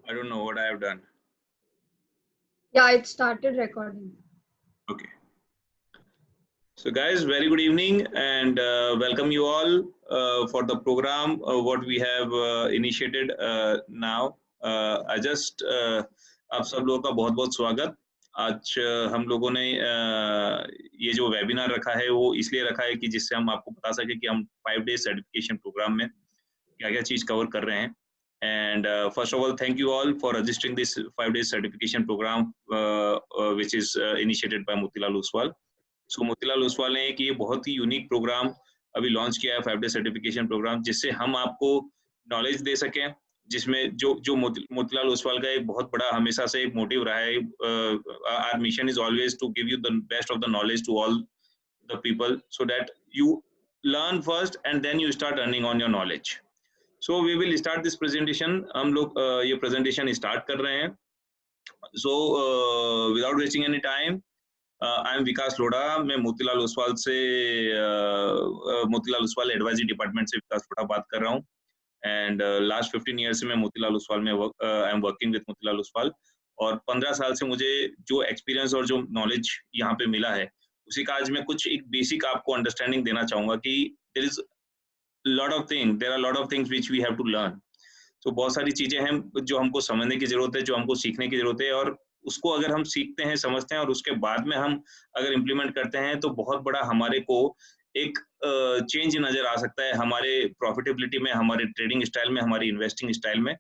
I don't know what I have done. Yeah, it started recording. Okay. So guys, very good evening and welcome you all for the program what we have initiated now. I just आप सब लोगों का बहुत बहुत स्वागत। आज हम लोगों ने ये जो वेबिनार रखा है वो इसलिए रखा है कि जिससे हम आपको बता सके कि हम 5 डेज सर्टिफिकेशन प्रोग्राम में क्या क्या चीज कवर कर रहे हैं। And first of all, thank you all for registering this 5 days certification program which is initiated by Motilal Oswal. सो मोतीलाल ओसवाल ने एक ये बहुत ही यूनिक प्रोग्राम अभी लॉन्च किया है 5 डे सर्टिफिकेशन प्रोग्राम, जिससे हम आपको नॉलेज दे सकें, जिसमें जो मोतीलाल ओसवाल का एक बहुत बड़ा हमेशा से एक मोटिव रहा है। Our mission is always to give you the best of the knowledge to all the people so that you learn first and then you start earning on your knowledge. So we will start this presentation. हम लोग ये presentation start कर रहे हैं। So without wasting any time, I am Vikas Lodha. मैं मोतीलाल ओसवाल से Motilal Oswal advisory department से विकास लोढ़ा बात कर रहा हूँ। एंड लास्ट 15 ईयर से मैं मोतीलाल ओसवाल में I am working with Motilal Oswal, और 15 साल से मुझे जो एक्सपीरियंस और जो नॉलेज यहाँ पे मिला है उसी का आज मैं कुछ एक बेसिक आपको अंडरस्टैंडिंग देना चाहूंगा कि there are lot of things which we have to learn. तो बहुत सारी चीजें हैं जो हमको समझने की जरूरत है, जो हमको सीखने की जरूरत है, और उसको अगर हम सीखते हैं, समझते हैं और उसके बाद में हम अगर इम्प्लीमेंट करते हैं तो बहुत बड़ा हमारे को एक चेंज नजर आ सकता है हमारे प्रॉफिटेबिलिटी में, हमारे ट्रेडिंग स्टाइल में, हमारी इन्वेस्टिंग स्टाइल में।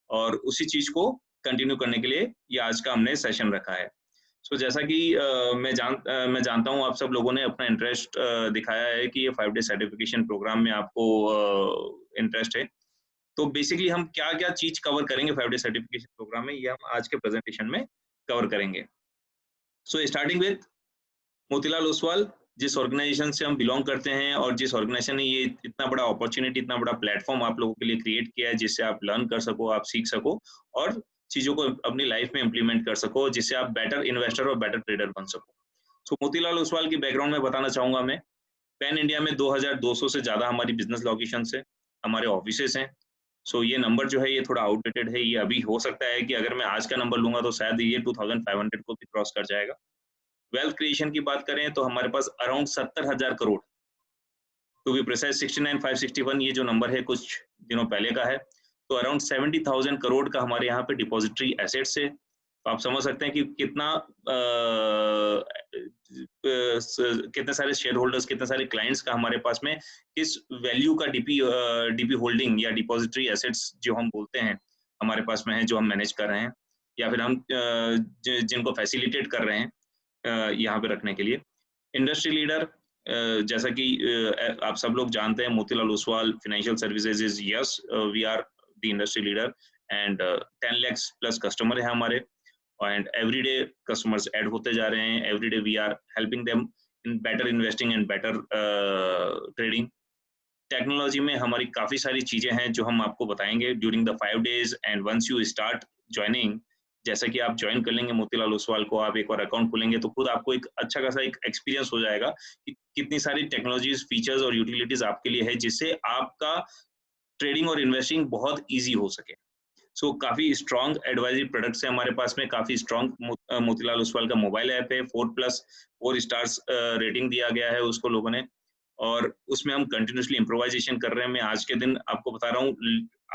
और उसी चीज को कंटिन्यू करने के लिए ये आज का हमने सेशन रखा है। सो जैसा कि मैं जानता हूँ आप सब लोगों ने अपना इंटरेस्ट दिखाया है कि ये 5 डे सर्टिफिकेशन प्रोग्राम में आपको इंटरेस्ट है। तो बेसिकली हम क्या क्या चीज कवर करेंगे 5 डे सर्टिफिकेशन प्रोग्राम में, ये हम आज के प्रेजेंटेशन में कवर करेंगे। So starting with Motilal Oswal, जिस ऑर्गेनाइजेशन से हम बिलोंग करते हैं और जिस ऑर्गेनाइजेशन ने ये इतना बड़ा अपॉर्चुनिटी, इतना बड़ा प्लेटफॉर्म आप लोगों के लिए क्रिएट किया है, जिससे आप लर्न कर सको, आप सीख सको और चीजों को अपनी लाइफ में इम्प्लीमेंट कर सको, जिससे आप बेटर इन्वेस्टर और बेटर ट्रेडर बन सको। सो मोतीलाल ओसवाल की बैकग्राउंड में बताना चाहूंगा मैं। पैन इंडिया में 2200 से ज्यादा हमारी बिजनेस लोकेशन है, हमारे ऑफिसेस हैं। सो ये नंबर जो है ये थोड़ा आउटडेटेड है। ये अभी हो सकता है कि अगर मैं आज का नंबर लूंगा तो शायद ये 2500 को भी क्रॉस कर जाएगा। वेल्थ क्रिएशन की बात करें तो हमारे पास around 70,000 crore, to be precise 69,561 ये जो नंबर है कुछ दिनों पहले का है। तो अराउंड 70,000 करोड़ का हमारे यहाँ पे डिपॉजिटरी एसेट्स है। तो आप समझ सकते हैं कि कितने सारे शेयर होल्डर्स, कितने सारे क्लाइंट्स का हमारे पास में किस वैल्यू का डीपी होल्डिंग या डिपॉजिटरी एसेट्स जो हम बोलते हैं हमारे पास में है, जो हम मैनेज कर रहे हैं या फिर हम जिनको फैसिलिटेट कर रहे हैं यहाँ पे रखने के लिए। इंडस्ट्री लीडर, जैसा कि आप सब लोग जानते हैं, Motilal Oswal financial services is yes we are the industry leader and 10 lakh plus customer है हमारे, and every day customers add होते जा रहे हैं। Every day we are helping them in better investing and better trading. Technology में हमारी काफ़ी सारी चीज़ें हैं जो हम आपको बताएंगे during the 5 days and once you start joining. जैसा कि आप ज्वाइन कर लेंगे मोतीलाल ओसवाल को, आप एक बार अकाउंट खोलेंगे तो खुद आपको एक अच्छा खासा एक एक्सपीरियंस हो जाएगा कि कितनी सारी टेक्नोलॉजीज, फीचर्स और यूटिलिटीज आपके लिए है, जिससे आपका ट्रेडिंग और इन्वेस्टिंग बहुत ईजी हो सके। सो काफ़ी स्ट्रॉन्ग एडवाइजरी प्रोडक्ट्स है हमारे पास में। काफ़ी स्ट्रॉन्ग मोतीलाल ओसवाल का मोबाइल ऐप है, 4+ स्टार्स रेटिंग दिया गया है उसको लोगों ने, और उसमें हम कंटिन्यूसली इम्प्रोवाइजेशन कर रहे हैं। मैं आज के दिन आपको बता रहा हूँ,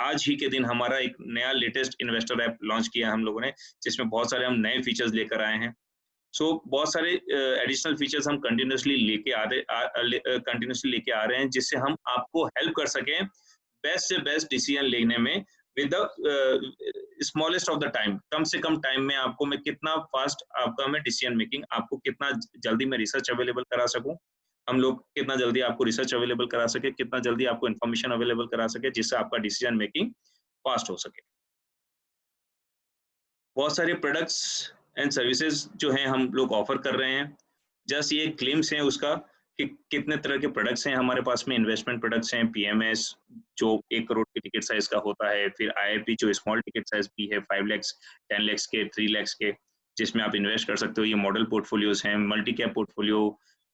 आज ही के दिन हमारा एक नया लेटेस्ट इन्वेस्टर ऐप लॉन्च किया है हम लोगों ने, जिसमें बहुत सारे हम नए फीचर्स लेकर आए हैं। सो बहुत सारे एडिशनल फीचर्स हम कंटिन्यूसली लेके आ रहे हैं, जिससे हम आपको हेल्प कर सकें बेस्ट से बेस्ट डिसीजन लेने में with the smallest of the time. कम से कम टाइम में आपको मैं कितना फास्ट आपका मैं डिसीजन मेकिंग, आपको कितना जल्दी मैं रिसर्च अवेलेबल करा सकूं, हम लोग कितना जल्दी आपको रिसर्च अवेलेबल करा सके, कितना जल्दी आपको इन्फॉर्मेशन अवेलेबल करा सके, जिससे आपका डिसीजन मेकिंग फास्ट हो सके। बहुत सारे प्रोडक्ट्स एंड सर्विसेज जो हैं हम लोग ऑफर कर रहे हैं। जस्ट ये क्लेम्स हैं उसका कि कितने तरह के प्रोडक्ट्स हैं हमारे पास में। इन्वेस्टमेंट प्रोडक्ट्स हैं, पीएमएस जो 1 करोड़ के टिकट साइज का होता है, फिर आईआईपी जो स्मॉल टिकट साइज भी है, 5 लाख, 10 लाख के, 3 लाख के, जिसमें आप इन्वेस्ट कर सकते हो। ये मॉडल पोर्टफोलियोज हैं, multi cap portfolio,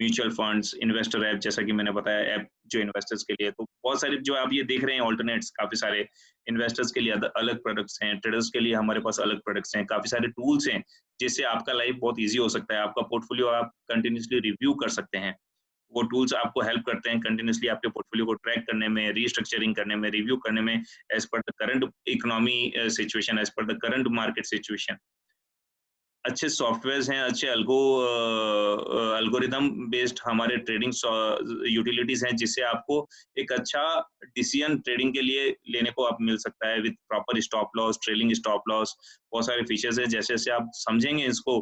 mutual funds, investor app, जैसा कि मैंने बताया ऐप जो इन्वेस्टर्स के लिए, तो बहुत सारे जो आप ये देख रहे हैं ऑल्टरनेट्स, काफ़ी सारे इन्वेस्टर्स के लिए अलग प्रोडक्ट्स हैं, ट्रेडर्स के लिए हमारे पास अलग प्रोडक्ट्स हैं, काफ़ी सारे टूल्स हैं, जिससे आपका लाइफ बहुत ईज़ी हो सकता है, आपका पोर्टफोलियो आप कंटिन्यूअसली रिव्यू कर सकते हैं। वो टूल्स आपको हेल्प करते हैं कंटिन्यूअसली आपके पोर्टफोलियो को ट्रैक करने में, रीस्ट्रक्चरिंग करने में, रिव्यू करने में, as per the current economy situation, as per the current market situation. अच्छे सॉफ्टवेयर्स हैं, अच्छे एल्गोरिदम बेस्ड हमारे ट्रेडिंग यूटिलिटीज़ हैं, जिससे आपको एक अच्छा डिसीजन ट्रेडिंग के लिए लेने को आप मिल सकता है, with proper stop loss, trailing stop loss, बहुत सारे फीचर्स हैं, जैसे-जैसे आप समझेंगे इसको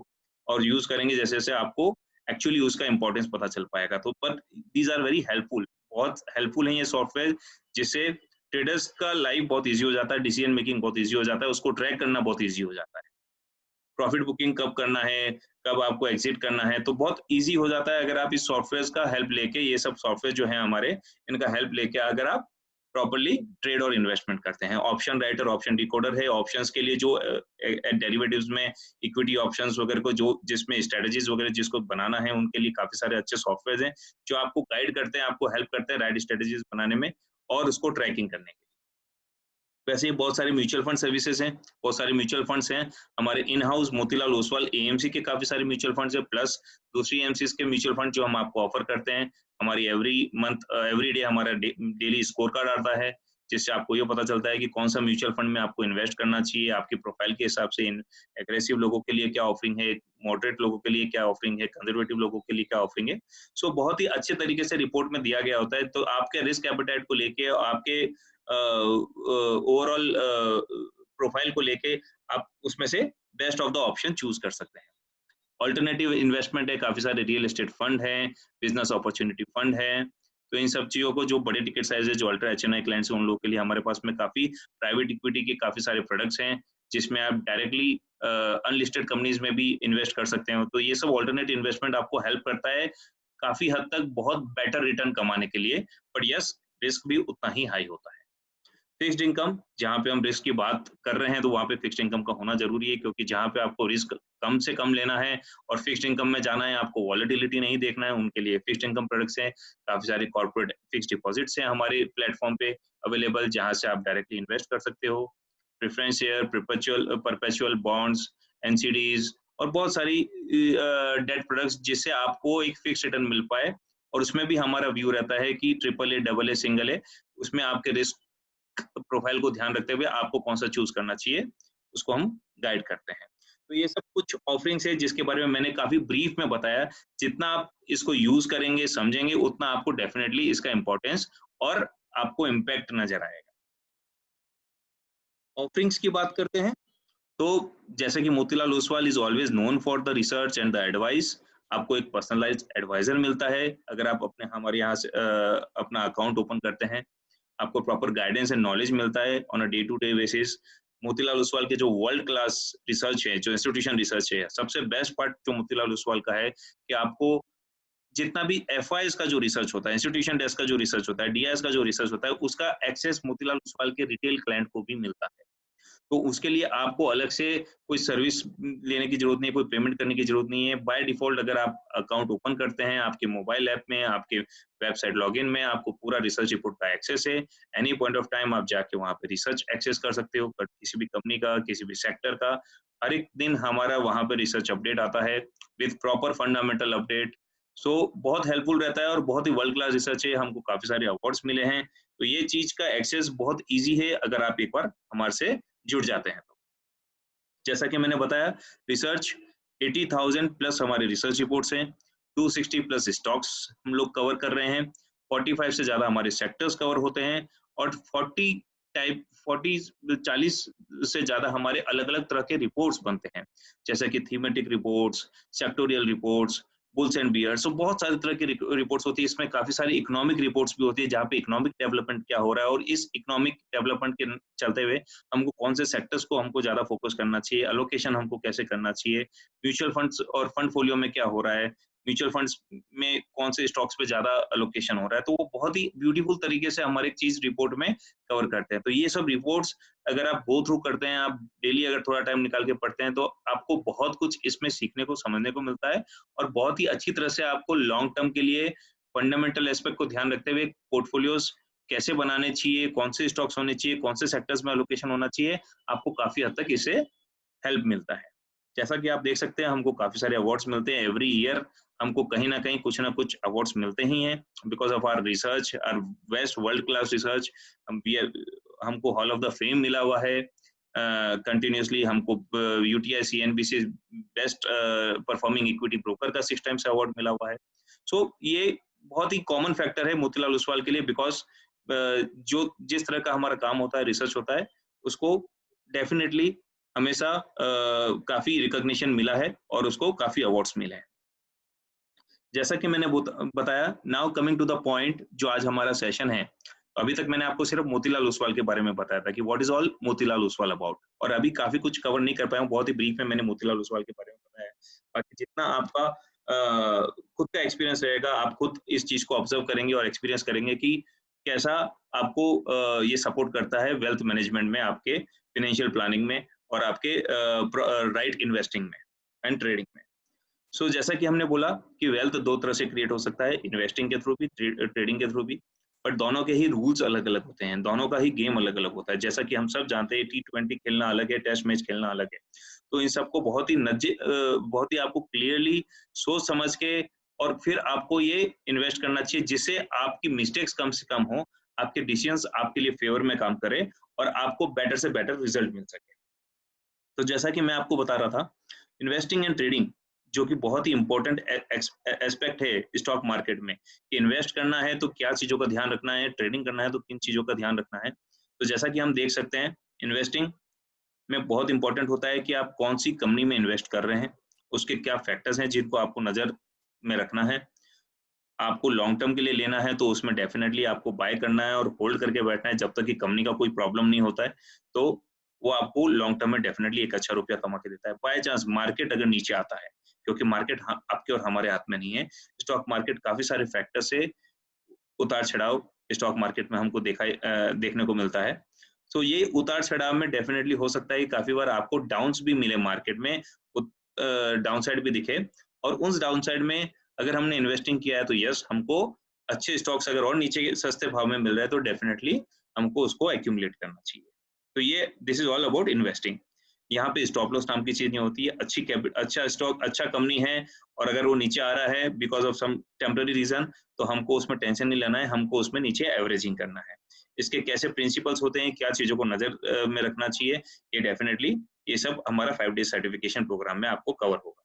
और यूज़ करेंगे, जैसे-जैसे आपको एक्चुअली उसका इम्पोर्टेंस पता चल पाएगा। तो but these are very helpful, बहुत हेल्पफुल हैं ये सॉफ्टवेयर, जिससे ट्रेडर्स का लाइफ बहुत ईज़ी हो जाता है, डिसीजन मेकिंग बहुत ईज़ी हो जाता है, उसको ट्रैक करना बहुत ईज़ी हो जाता है। प्रॉफिट बुकिंग कब करना है, कब आपको एग्ज़िट करना है, तो बहुत ईज़ी हो जाता है अगर आप इस सॉफ्टवेयर्स का हेल्प लेके, ये सब सॉफ्टवेयर जो हैं हमारे, इनका हेल्प लेके अगर आप प्रॉपर्ली ट्रेड और इन्वेस्टमेंट करते हैं। ऑप्शन राइटर, ऑप्शन डिकोडर है, ऑप्शंस के लिए जो डेरिवेटिव्स में इक्विटी ऑप्शंस वगैरह को जो जिसमें स्ट्रैटेजीज़ वगैरह जिसको बनाना है, उनके लिए काफ़ी सारे अच्छे सॉफ्टवेयर्स हैं, जो आपको गाइड करते हैं, आपको हेल्प करते हैं राइट स्ट्रैटेजीज़ बनाने में और उसको ट्रैकिंग करने के लिए। वैसे ही बहुत सारे म्यूचुअल फंड सर्विसेज हैं, बहुत सारे म्यूचुअल फंड्स हैं। हमारे in house Motilal Oswal AMC के काफ़ी सारे म्यूचुअल फंड्स हैं, प्लस दूसरी एएमसीज़ के म्यूचुअल फंड जो हम आपको ऑफर करते हैं। हमारी एवरी डे हमारा डेली स्कोर कार्ड आता है, जिससे आपको ये पता चलता है कि कौन-सा म्यूचुअल फंड में आपको इन्वेस्ट करना चाहिए, आपकी प्रोफाइल के हिसाब से। इन एग्रेसिव लोगों के लिए क्या ऑफरिंग है, मॉडरेट लोगों के लिए क्या ऑफरिंग है, कंजर्वेटिव लोगों के लिए क्या ऑफरिंग है। सो बहुत ही अच्छे तरीके से रिपोर्ट में दिया गया होता है, तो आपके रिस्क एपेटाइट को लेके, आपके ओवरऑल प्रोफाइल को लेके आप उसमें से best of the option choose कर सकते हैं। अल्टरनेटिव इन्वेस्टमेंट है, काफ़ी सारे रियल एस्टेट फंड हैं, बिज़नेस अपॉर्च्युनिटी फंड है। तो इन सब चीज़ों को जो बड़े टिकट साइज़ है, जो अल्ट्रा एचएनआई क्लाइंट्स हैं, उन लोगों के लिए हमारे पास में काफ़ी प्राइवेट इक्विटी के काफ़ी सारे प्रोडक्ट्स हैं, जिसमें आप डायरेक्टली अनलिस्टेड कंपनीज़ में भी इन्वेस्ट कर सकते हो। तो ये सब अल्टरनेट इन्वेस्टमेंट आपको हेल्प करता है, काफ़ी हद तक बहुत बेटर रिटर्न कमाने के लिए, बट येस, रिस्क भी उतना ही हाई होता है। फिक्स्ड इनकम, जहाँ पे हम रिस्क की बात कर रहे हैं, तो वहाँ पे फिक्स्ड इनकम का होना ज़रूरी है, क्योंकि जहाँ पे आपको रिस्क कम से कम लेना है और फिक्स्ड इनकम में जाना है, आपको वॉलेटिलिटी नहीं देखना है, उनके लिए फिक्स्ड इनकम प्रोडक्ट्स हैं। काफ़ी सारे कॉर्पोरेट फिक्स्ड डिपॉज़िट्स हैं हमारे प्लेटफ़ॉर्म पे अवेलेबल, जहाँ से आप डायरेक्टली इन्वेस्ट कर सकते हो। Preference share, perpetual bonds, NCDs और बहुत सारी डेट प्रोडक्ट्स, जिससे आपको एक फिक्स्ड रिटर्न मिल पाए, और उसमें भी हमारा व्यू रहता है कि triple A, double A, single A, उसमें आपके रिस्क प्रोफाइल को ध्यान रखते हुए आपको कौन-सा चूज़ करना चाहिए, उसको हम गाइड करते हैं। तो ये सब कुछ ऑफरिंग्स है, जिसके बारे में मैंने काफ़ी ब्रीफ में बताया। जितना आप इसको यूज़ करेंगे, समझेंगे, उतना आपको डेफिनिटली इसका इम्पोर्टेंस और आपको इम्पैक्ट नज़र आएगा। ऑफरिंग्स की बात करते हैं, तो जैसे कि Motilal Oswal is always known for the research and the advice. आपको एक पर्सनलाइज़्ड एडवाइज़र मिलता है, अगर आप हमारे यहाँ से अपना अकाउंट ओपन करते हैं। आपको प्रॉपर गाइडेंस एंड नॉलेज मिलता है on a day to day basis. Motilal Oswal के जो वर्ल्ड क्लास रिसर्च है, जो इंस्टीट्यूशन रिसर्च है, सबसे बेस्ट पार्ट जो मोतीलाल ओसवाल का है कि आपको जितना भी एफआईज का जो रिसर्च होता है, इंस्टीट्यूशन डेस्क का जो रिसर्च होता है, डीआईएस का जो रिसर्च होता है, उसका एक्सेस मोतीलाल ओसवाल के रिटेल क्लाइंट को भी मिलता है। तो उसके लिए आपको अलग से कोई सर्विस लेने की ज़रूरत नहीं है, कोई पेमेंट करने की ज़रूरत नहीं है। बाय डिफ़ॉल्ट अगर आप अकाउंट ओपन करते हैं, आपके मोबाइल ऐप में, आपके वेबसाइट लॉगिन में आपको पूरा रिसर्च रिपोर्ट का एक्सेस है। एनी पॉइंट ऑफ टाइम आप जाके वहाँ पे रिसर्च एक्सेस कर सकते हो, बट किसी भी कंपनी का, किसी भी सेक्टर का। हर एक दिन हमारा वहाँ पे रिसर्च अपडेट आता है विथ प्रॉपर फंडामेंटल अपडेट। सो बहुत हेल्पफुल रहता है और बहुत ही वर्ल्ड क्लास रिसर्च है, हमको काफ़ी सारे अवार्ड्स मिले हैं। तो ये चीज़ का एक्सेस बहुत ईज़ी है अगर आप एक बार हमारे से जुड़ जाते हैं तो। जैसा कि मैंने बताया, रिसर्च 80,000 प्लस हमारे रिसर्च रिपोर्ट्स हैं, 260 प्लस स्टॉक्स हम लोग कवर कर रहे हैं, 45 से ज़्यादा हमारे सेक्टर्स कवर होते हैं और 40 से ज़्यादा हमारे अलग-अलग तरह के रिपोर्ट्स बनते हैं, जैसे कि thematic reports, sectoral reports, bulls and bears. So बहुत सारे तरह की रिपोर्ट्स होती है, इसमें काफ़ी सारी इकोनॉमिक रिपोर्ट्स भी होती है, जहाँ पे इकोनॉमिक डेवलपमेंट क्या हो रहा है और इस इकोनॉमिक डेवलपमेंट के चलते हुए हमको कौन से सेक्टर्स को हमको ज़्यादा फोकस करना चाहिए, एलोकेशन हमको कैसे करना चाहिए, म्यूचुअल फंड्स और फंड फोलियो में क्या हो रहा है, म्यूचुअल फंड्स में कौन से स्टॉक्स पे ज्यादा अलोकेशन हो रहा है, तो वो बहुत ही ब्यूटीफुल तरीके से हमारे चीज रिपोर्ट में कवर करते हैं। तो ये सब रिपोर्ट्स अगर आप गो थ्रू करते हैं, आप डेली अगर थोड़ा टाइम निकाल के पढ़ते हैं, तो आपको बहुत कुछ इसमें सीखने को, समझने को मिलता है, और बहुत ही अच्छी तरह से आपको लॉन्ग टर्म के लिए फंडामेंटल एस्पेक्ट को ध्यान रखते हुए पोर्टफोलियोज कैसे बनाने चाहिए, कौन से स्टॉक्स होने चाहिए, कौन से सेक्टर्स में अलोकेशन होना चाहिए, आपको काफी हद तक इससे हेल्प मिलता है। जैसा कि आप देख सकते हैं, हमको काफी सारे अवार्ड्स मिलते हैं एवरी ईयर, हमको कहीं ना कहीं कुछ ना कुछ अवार्ड्स मिलते ही हैं because of our research, our best world class research. हमको हॉल ऑफ द फेम मिला हुआ है कंटिन्यूसली, हमको UTI CNBC best performing equity broker का 6 टाइम्स अवार्ड मिला हुआ है। सो ये बहुत ही कॉमन फैक्टर है मोतीलाल ओसवाल के लिए, बिकॉज जो जिस तरह का हमारा काम होता है, रिसर्च होता है, उसको डेफिनेटली हमेशा काफी रिकॉग्निशन मिला है और उसको काफी अवार्ड्स मिले हैं। जैसा कि मैंने बताया, now coming to the point, जो आज हमारा सेशन है, अभी तक मैंने आपको सिर्फ मोतीलाल ओसवाल के बारे में बताया था कि what is all Motilal Oswal about, और अभी काफी कुछ कवर नहीं कर पाया हूँ, बहुत ही ब्रीफ में मैंने मोतीलाल ओसवाल के बारे में बताया। बाकी जितना आपका खुद का एक्सपीरियंस रहेगा, आप खुद इस चीज को ऑब्जर्व करेंगे और एक्सपीरियंस करेंगे कि कैसा आपको ये सपोर्ट करता है वेल्थ मैनेजमेंट में, आपके फाइनेंशियल प्लानिंग में, और आपके राइट इन्वेस्टिंग में एंड ट्रेडिंग में। सो जैसा कि हमने बोला कि वेल्थ दो तरह से क्रिएट हो सकता है, इन्वेस्टिंग के थ्रू भी, ट्रेडिंग के थ्रू भी, बट दोनों के ही रूल्स अलग अलग होते हैं, दोनों का ही गेम अलग अलग होता है। जैसा कि हम सब जानते हैं, T20 खेलना अलग है, टेस्ट मैच खेलना अलग है। तो इन सबको बहुत ही आपको क्लियरली सोच समझ के और फिर आपको ये इन्वेस्ट करना चाहिए, जिससे आपकी मिस्टेक्स कम से कम हो, आपके डिसीजंस आपके लिए फेवर में काम करे और आपको बेटर से बेटर रिजल्ट मिल सके। तो जैसा कि मैं आपको बता रहा था, इन्वेस्टिंग एंड ट्रेडिंग जो कि बहुत ही इंपॉर्टेंट एस्पेक्ट है स्टॉक मार्केट में, कि इन्वेस्ट करना है तो क्या चीजों का ध्यान रखना है, ट्रेडिंग करना है तो किन चीजों का ध्यान रखना है। तो जैसा कि हम देख सकते हैं, इन्वेस्टिंग में बहुत इंपॉर्टेंट होता है कि आप कौन सी कंपनी में इन्वेस्ट कर रहे हैं, उसके क्या फैक्टर्स हैं जिनको आपको नजर में रखना है। आपको लॉन्ग टर्म के लिए लेना है तो उसमें डेफिनेटली आपको बाय करना है और होल्ड करके बैठना है जब तक कि कंपनी का कोई प्रॉब्लम नहीं होता है, तो वो आपको लॉन्ग टर्म में डेफिनेटली एक अच्छा रुपया कमा के देता है। बाय चांस मार्केट अगर नीचे आता है, क्योंकि मार्केट आपके और हमारे हाथ में नहीं है, स्टॉक मार्केट काफी सारे फैक्टर से उतार चढ़ाव स्टॉक मार्केट में हमको देखने को मिलता है। तो ये उतार चढ़ाव में डेफिनेटली हो सकता है कि काफी बार आपको डाउन्स भी मिले मार्केट में, डाउन साइड भी दिखे, और उस डाउन साइड में अगर हमने इन्वेस्टिंग किया है तो यस, हमको अच्छे स्टॉक्स अगर और नीचे सस्ते भाव में मिल रहा है तो डेफिनेटली हमको उसको एक्यूमुलेट करना चाहिए। तो ये this is all about investing. यहाँ पे स्टॉप लॉस नाम की चीज नहीं होती है। अच्छा स्टॉक, अच्छा कंपनी है, और अगर वो नीचे आ रहा है because of some temporary reason, तो हमको उसमें टेंशन नहीं लेना है, हमको उसमें नीचे एवरेजिंग करना है। इसके कैसे प्रिंसिपल्स होते हैं, क्या चीजों को नजर में रखना चाहिए, ये डेफिनेटली ये सब हमारा 5 डेज सर्टिफिकेशन प्रोग्राम में आपको कवर होगा।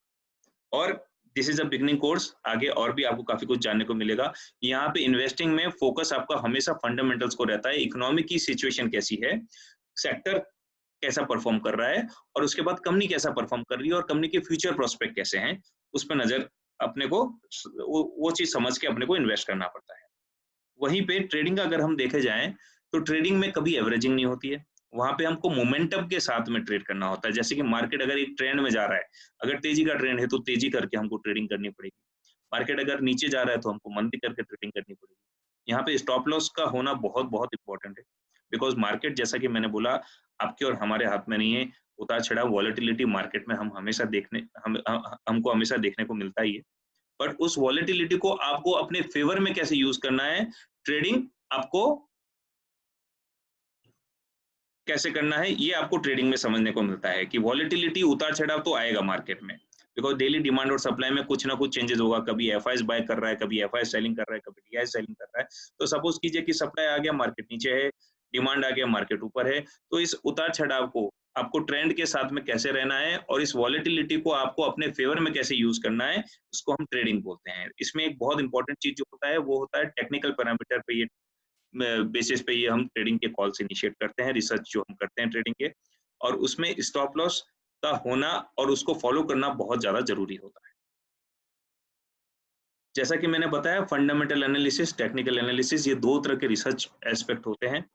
और this is a beginning course, आगे और भी आपको काफी कुछ जानने को मिलेगा। यहाँ पे इन्वेस्टिंग में फोकस आपका हमेशा फंडामेंटल्स को रहता है, इकोनॉमिक की सिचुएशन कैसी है, सेक्टर कैसा परफॉर्म कर रहा है, और उसके बाद कंपनी कैसा परफॉर्म कर रही है, और कंपनी के फ्यूचर प्रोस्पेक्ट कैसे हैं, उस पर नजर अपने को वो चीज समझ के अपने को इन्वेस्ट करना पड़ता है। वहीं पे ट्रेडिंग का अगर हम देखे जाएं, तो ट्रेडिंग में कभी एवरेजिंग नहीं होती है, वहां पे हमको मोमेंटम के साथ में ट्रेड करना होता है। जैसे कि मार्केट अगर एक ट्रेंड में जा रहा है, अगर तेजी का ट्रेंड है तो तेजी करके हमको ट्रेडिंग करनी पड़ेगी, मार्केट अगर नीचे जा रहा है तो हमको मंदी करके ट्रेडिंग करनी पड़ेगी। यहाँ पे स्टॉप लॉस का होना बहुत बहुत इंपॉर्टेंट है, बिकॉज मार्केट जैसा कि मैंने बोला आपके और हमारे हाथ में नहीं है। उतार चढ़ाव वॉलेटिलिटी मार्केट में हमको हमेशा देखने को मिलता ही है, बट उस वॉलेटिलिटी को आपको अपने फेवर में कैसे यूज करना है, ट्रेडिंग आपको कैसे करना है, ये आपको ट्रेडिंग में समझने को मिलता है कि वॉलेटिलिटी, उतार चढ़ाव तो आएगा मार्केट में, बिकॉज डेली डिमांड और सप्लाई में कुछ ना कुछ चेंजेस होगा। कभी एफआईएस बाय कर रहा है, कभी एफआईएस सेलिंग कर रहा है, कभी डीआई सेलिंग कर रहा है। तो सपोज कीजिए कि सप्लाई आ गया, मार्केट नीचे है, डिमांड आ गया, मार्केट ऊपर है। तो इस उतार चढ़ाव को आपको ट्रेंड के साथ में कैसे रहना है, और इस वॉलेटिलिटी को आपको अपने फेवर में कैसे यूज करना है, उसको हम ट्रेडिंग बोलते हैं। इसमें एक बहुत इंपॉर्टेंट चीज जो होता है वो होता है टेक्निकल पैरामीटर पे, ये बेसिस पे ये हम ट्रेडिंग के कॉल्स इनिशिएट करते हैं, रिसर्च जो हम करते हैं ट्रेडिंग के, और उसमें स्टॉप लॉस का होना और उसको फॉलो करना बहुत ज्यादा जरूरी होता है। जैसा कि मैंने बताया, फंडामेंटल एनालिसिस, टेक्निकल एनालिसिस, ये दो तरह के रिसर्च एस्पेक्ट होते हैं।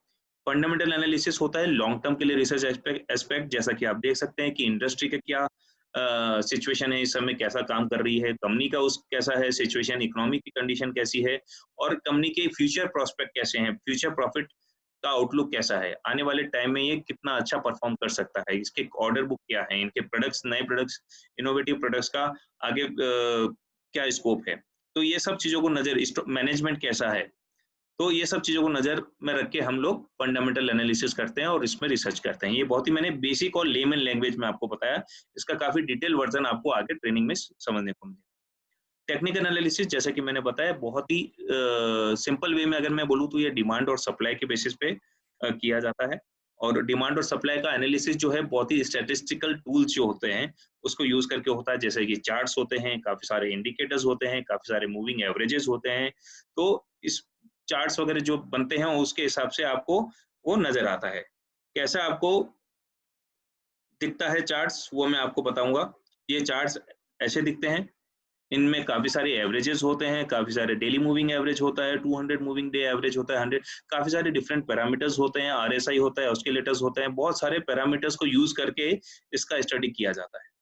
फंडामेंटल एनालिसिस होता है लॉन्ग टर्म के लिए रिसर्च एस्पेक्ट, जैसा कि आप देख सकते हैं कि इंडस्ट्री के क्या सिचुएशन है इस समय, कैसा काम कर रही है कंपनी का, उस कैसा है सिचुएशन, इकोनॉमी की कंडीशन कैसी है, और कंपनी के फ्यूचर प्रोस्पेक्ट कैसे हैं, फ्यूचर प्रॉफिट का आउटलुक कैसा है, आने वाले टाइम में ये कितना अच्छा परफॉर्म कर सकता है, इसके ऑर्डर बुक क्या है, इनके प्रोडक्ट्स, नए प्रोडक्ट्स, इनोवेटिव प्रोडक्ट्स का आगे क्या स्कोप है। तो ये सब चीजों को नजर, मैनेजमेंट कैसा है, तो ये सब चीजों को नजर में रख के हम लोग फंडामेंटल एनालिसिस करते हैं और इसमें रिसर्च करते हैं। ये बहुत ही मैंने बेसिक और लेमन लैंग्वेज में आपको बताया, इसका काफी डिटेल वर्जन आपको आगे ट्रेनिंग में समझने को मिलेगा। टेक्निकल एनालिसिस जैसे कि मैंने बताया बहुत ही सिंपल वे में अगर मैं बोलूँ तो ये डिमांड और सप्लाई के बेसिस पे किया जाता है, और डिमांड और सप्लाई का एनालिसिस जो है बहुत ही स्टैटिस्टिकल टूल्स जो होते हैं उसको यूज करके होता है, जैसे कि चार्ट्स होते हैं, काफी सारे इंडिकेटर्स होते हैं, काफी सारे मूविंग एवरेजेस होते हैं। तो इस चार्ट्स वगैरह जो बनते हैं उसके हिसाब से आपको वो नजर आता है। कैसा आपको दिखता है चार्ट्स, वो मैं आपको बताऊंगा। ये चार्ट्स ऐसे दिखते हैं, इनमें काफी सारे एवरेजेस होते हैं, काफी सारे डेली मूविंग एवरेज होता है, 200 मूविंग डे एवरेज होता है, 100, काफी सारे डिफरेंट पैरामीटर्स होते हैं, आरएसआई होता है, ऑस्किलेटर्स होते हैं, बहुत सारे पैरामीटर्स को यूज करके इसका स्टडी किया जाता है।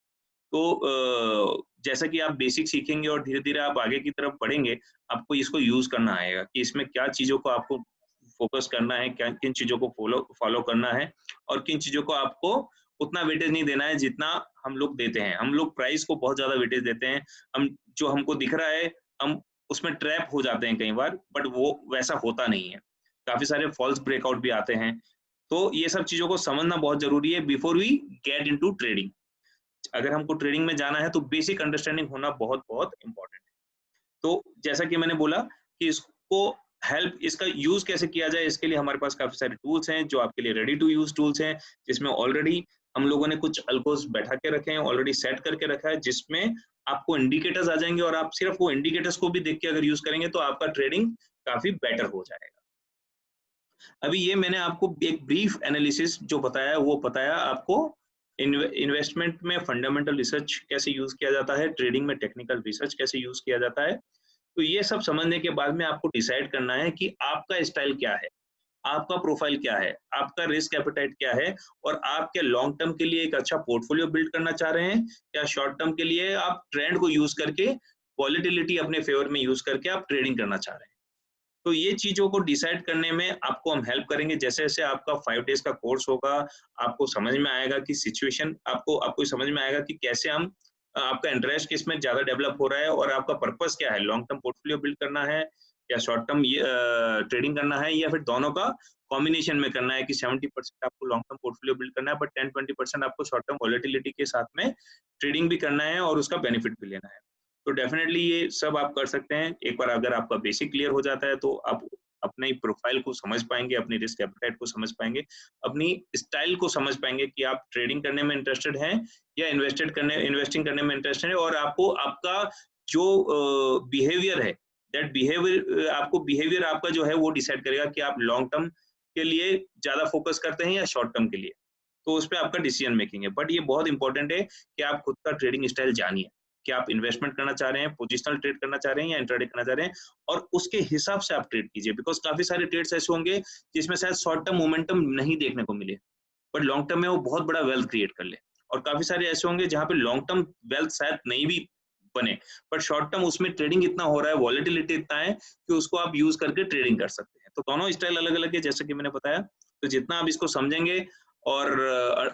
तो जैसा कि आप बेसिक सीखेंगे और धीरे-धीरे आप आगे की तरफ बढ़ेंगे, आपको इसको यूज करना आएगा कि इसमें क्या चीजों को आपको फोकस करना है, क्या किन चीजों को फॉलो फॉलो करना है, और किन चीजों को आपको उतना वेटेज नहीं देना है जितना हम लोग देते हैं। हम लोग प्राइस को बहुत ज्यादा वेटेज देते हैं, हम जो हमको दिख रहा है हम उसमें ट्रैप हो जाते हैं कई बार, बट वो वैसा होता नहीं है। काफी सारे फॉल्स ब्रेकआउट भी आते हैं। तो ये सब चीजों को समझना बहुत जरूरी है before we get into trading. अगर हमको ट्रेडिंग में जाना है तो बेसिक अंडरस्टैंडिंग होना बहुत बहुत इंपॉर्टेंट है। तो जैसा कि मैंने बोला कि इसको हेल्प, इसका यूज कैसे किया जाए, इसके लिए हमारे पास काफी सारे टूल्स हैं जो आपके लिए रेडी टू यूज टूल्स हैं, जिसमें ऑलरेडी हम लोगों ने कुछ अल्गोस बैठा के रखे हैं, ऑलरेडी सेट करके रखा है, जिसमें आपको इंडिकेटर्स आ जाएंगे और आप सिर्फ वो इंडिकेटर्स को भी देख के अगर यूज करेंगे तो आपका ट्रेडिंग काफी बेटर हो जाएगा। अभी ये मैंने आपको एक ब्रीफ एनालिसिस जो बताया वो बताया आपको, इन्वेस्टमेंट में फंडामेंटल रिसर्च कैसे यूज किया जाता है, ट्रेडिंग में टेक्निकल रिसर्च कैसे यूज किया जाता है। तो ये सब समझने के बाद में आपको डिसाइड करना है कि आपका स्टाइल क्या है, आपका प्रोफाइल क्या है, आपका रिस्क एपेटाइट क्या है, और आप क्या लॉन्ग टर्म के लिए एक अच्छा पोर्टफोलियो बिल्ड करना चाह रहे हैं, या शॉर्ट टर्म के लिए आप ट्रेंड को यूज करके वॉलेटिलिटी अपने फेवर में यूज करके आप ट्रेडिंग करना चाह रहे हैं। तो ये चीजों को डिसाइड करने में आपको हम हेल्प करेंगे। जैसे जैसे आपका 5 डेज का कोर्स होगा, आपको समझ में आएगा कि सिचुएशन, आपको समझ में आएगा कि कैसे हम आपका इंटरेस्ट किस में ज्यादा डेवलप हो रहा है, और आपका पर्पस क्या है, लॉन्ग टर्म पोर्टफोलियो बिल्ड करना है या शॉर्ट टर्म ट्रेडिंग करना है, या फिर दोनों का कॉम्बिनेशन में करना है कि 70% आपको लॉन्ग टर्म पोर्टफोलियो बिल्ड करना है, बट 10-20% आपको शॉर्ट टर्म वॉलेटिलिटी के साथ में ट्रेडिंग भी करना है और उसका बेनिफिट भी लेना है। तो डेफिनेटली ये सब आप कर सकते हैं। एक बार अगर आपका बेसिक क्लियर हो जाता है तो आप अपने प्रोफाइल को समझ पाएंगे, अपनी रिस्क एपेटाइट को समझ पाएंगे, अपनी स्टाइल को समझ पाएंगे कि आप ट्रेडिंग करने में इंटरेस्टेड हैं या इन्वेस्टिंग करने में इंटरेस्टेड है, और आपको आपका जो बिहेवियर है, दैट बिहेवियर, आपको बिहेवियर आपका जो है वो डिसाइड करेगा कि आप लॉन्ग टर्म के लिए ज्यादा फोकस करते हैं या शॉर्ट टर्म के लिए। तो उस पर आपका डिसीजन मेकिंग है। बट ये बहुत इंपॉर्टेंट है कि आप खुद का ट्रेडिंग स्टाइल जानिए कि आप इन्वेस्टमेंट करना चाह रहे हैं, पोजिशनल ट्रेड करना चाह रहे हैं या इंट्राडे करना चाह रहे हैं, और उसके हिसाब से आप ट्रेड कीजिए। बिकॉज काफी सारे ट्रेड्स ऐसे होंगे जिसमें शायद शॉर्ट टर्म मोमेंटम नहीं देखने को मिले, बट लॉन्ग टर्म में वो बहुत बड़ा वेल्थ क्रिएट कर ले, और काफी सारे ऐसे होंगे जहां पे लॉन्ग टर्म वेल्थ शायद नहीं भी बने, बट शॉर्ट टर्म उसमें ट्रेडिंग इतना हो रहा है, वॉलेटिलिटी इतना है कि उसको आप यूज करके ट्रेडिंग कर सकते हैं। तो दोनों स्टाइल अलग अलग है जैसे कि मैंने बताया। तो जितना आप इसको समझेंगे और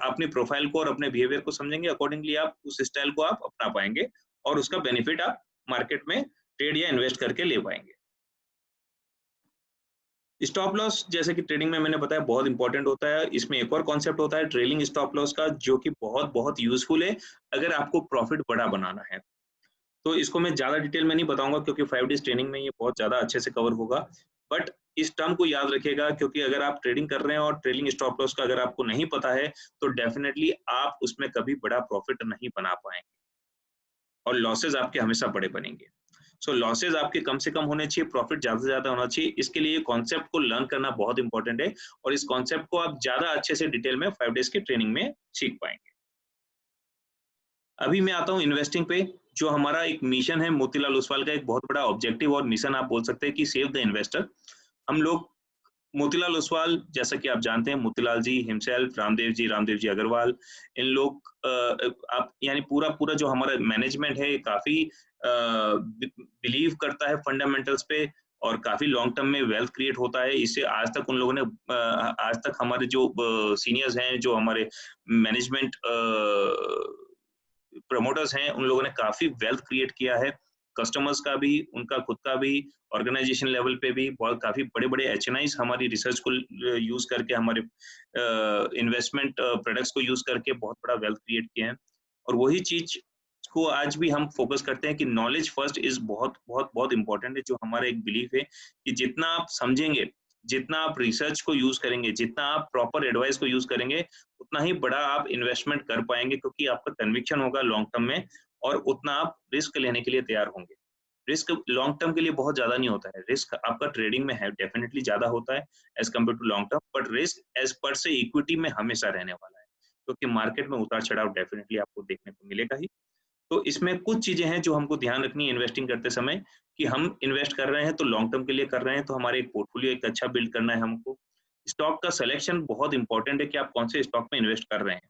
अपनी प्रोफाइल को और अपने बिहेवियर को समझेंगे, अकॉर्डिंगली आप उस स्टाइल को आप अपना पाएंगे और उसका बेनिफिट आप मार्केट में ट्रेड या इन्वेस्ट करके ले पाएंगे। स्टॉप लॉस जैसे कि ट्रेडिंग में मैंने बताया बहुत इंपॉर्टेंट होता है। इसमें एक और कॉन्सेप्ट होता है ट्रेलिंग स्टॉप लॉस का, जो कि बहुत बहुत यूजफुल है अगर आपको प्रॉफिट बड़ा बनाना है। तो इसको मैं ज्यादा डिटेल में नहीं बताऊंगा क्योंकि 5 डेज ट्रेनिंग में ये बहुत ज्यादा अच्छे से कवर होगा, बट इस टर्म को याद रखिएगा, क्योंकि अगर आप ट्रेडिंग कर रहे हैं और ट्रेलिंग स्टॉप लॉस का अगर आपको नहीं पता है तो डेफिनेटली आप उसमें कभी बड़ा प्रॉफिट नहीं बना पाएंगे और लॉसेज आपके हमेशा बड़े बनेंगे। सो लॉसेज आपके कम से कम होने चाहिए, प्रॉफिट ज्यादा से ज्यादा होना चाहिए। इसके लिए कॉन्सेप्ट को लर्न करना बहुत इंपॉर्टेंट है, और इस कॉन्सेप्ट को आप ज्यादा अच्छे से डिटेल में 5 डेज की ट्रेनिंग में सीख पाएंगे। अभी मैं आता हूँ इन्वेस्टिंग पे, जो हमारा एक मिशन है, मोतीलाल ओसवाल का एक बहुत बड़ा ऑब्जेक्टिव और मिशन आप बोल सकते हैं कि सेव द इन्वेस्टर। हम लोग मोतीलाल ओसवाल, जैसा कि आप जानते हैं, मोतीलाल जी हिमसेल्फ, रामदेव जी अग्रवाल, इन लोग आप यानी पूरा जो हमारा मैनेजमेंट है काफ़ी बिलीव करता है फंडामेंटल्स पे और काफ़ी लॉन्ग टर्म में वेल्थ क्रिएट होता है। इससे आज तक उन लोगों ने आज तक हमारे जो सीनियर्स हैं, जो हमारे मैनेजमेंट प्रमोटर्स हैं, उन लोगों ने काफ़ी वेल्थ क्रिएट किया है। कस्टमर्स का भी, उनका खुद का भी, ऑर्गेनाइजेशन लेवल पे भी बहुत काफ़ी बड़े-बड़े एचएनआईज़ हमारी रिसर्च को यूज़ करके हमारे इन्वेस्टमेंट प्रोडक्ट्स को यूज़ करके बहुत बड़ा वेल्थ क्रिएट किया है। और वही चीज़ को आज भी हम फोकस करते हैं कि नॉलेज फर्स्ट इज़ बहुत इम्पोर्टेंट है, जो हमारा एक बिलीफ है कि जितना आप समझेंगे, जितना आप रिसर्च को यूज़ करेंगे, जितना आप प्रॉपर एडवाइस को यूज़ करेंगे, उतना ही बड़ा आप इन्वेस्टमेंट कर पाएँगे, क्योंकि आपका कन्विक्शन होगा लॉन्ग टर्म में और उतना आप रिस्क लेने के लिए तैयार होंगे। रिस्क लॉन्ग टर्म के लिए बहुत ज़्यादा नहीं होता है, रिस्क आपका ट्रेडिंग में है डेफिनिटली ज़्यादा होता है as compare to long term, but risk as per se equity में हमेशा रहने वाला है, क्योंकि मार्केट में उतार-चढ़ाव डेफिनिटली आपको देखने को मिलेगा ही। तो इसमें कुछ चीज़ें हैं जो हमको ध्यान रखनी है इन्वेस्टिंग करते समय, कि हम इन्वेस्ट कर रहे हैं तो लॉन्ग टर्म के लिए कर रहे हैं, तो हमारे एक पोर्टफोलियो एक अच्छा बिल्ड करना है हमको। स्टॉक का सिलेक्शन बहुत इंपॉर्टेंट है कि आप कौन से स्टॉक में इन्वेस्ट कर रहे हैं।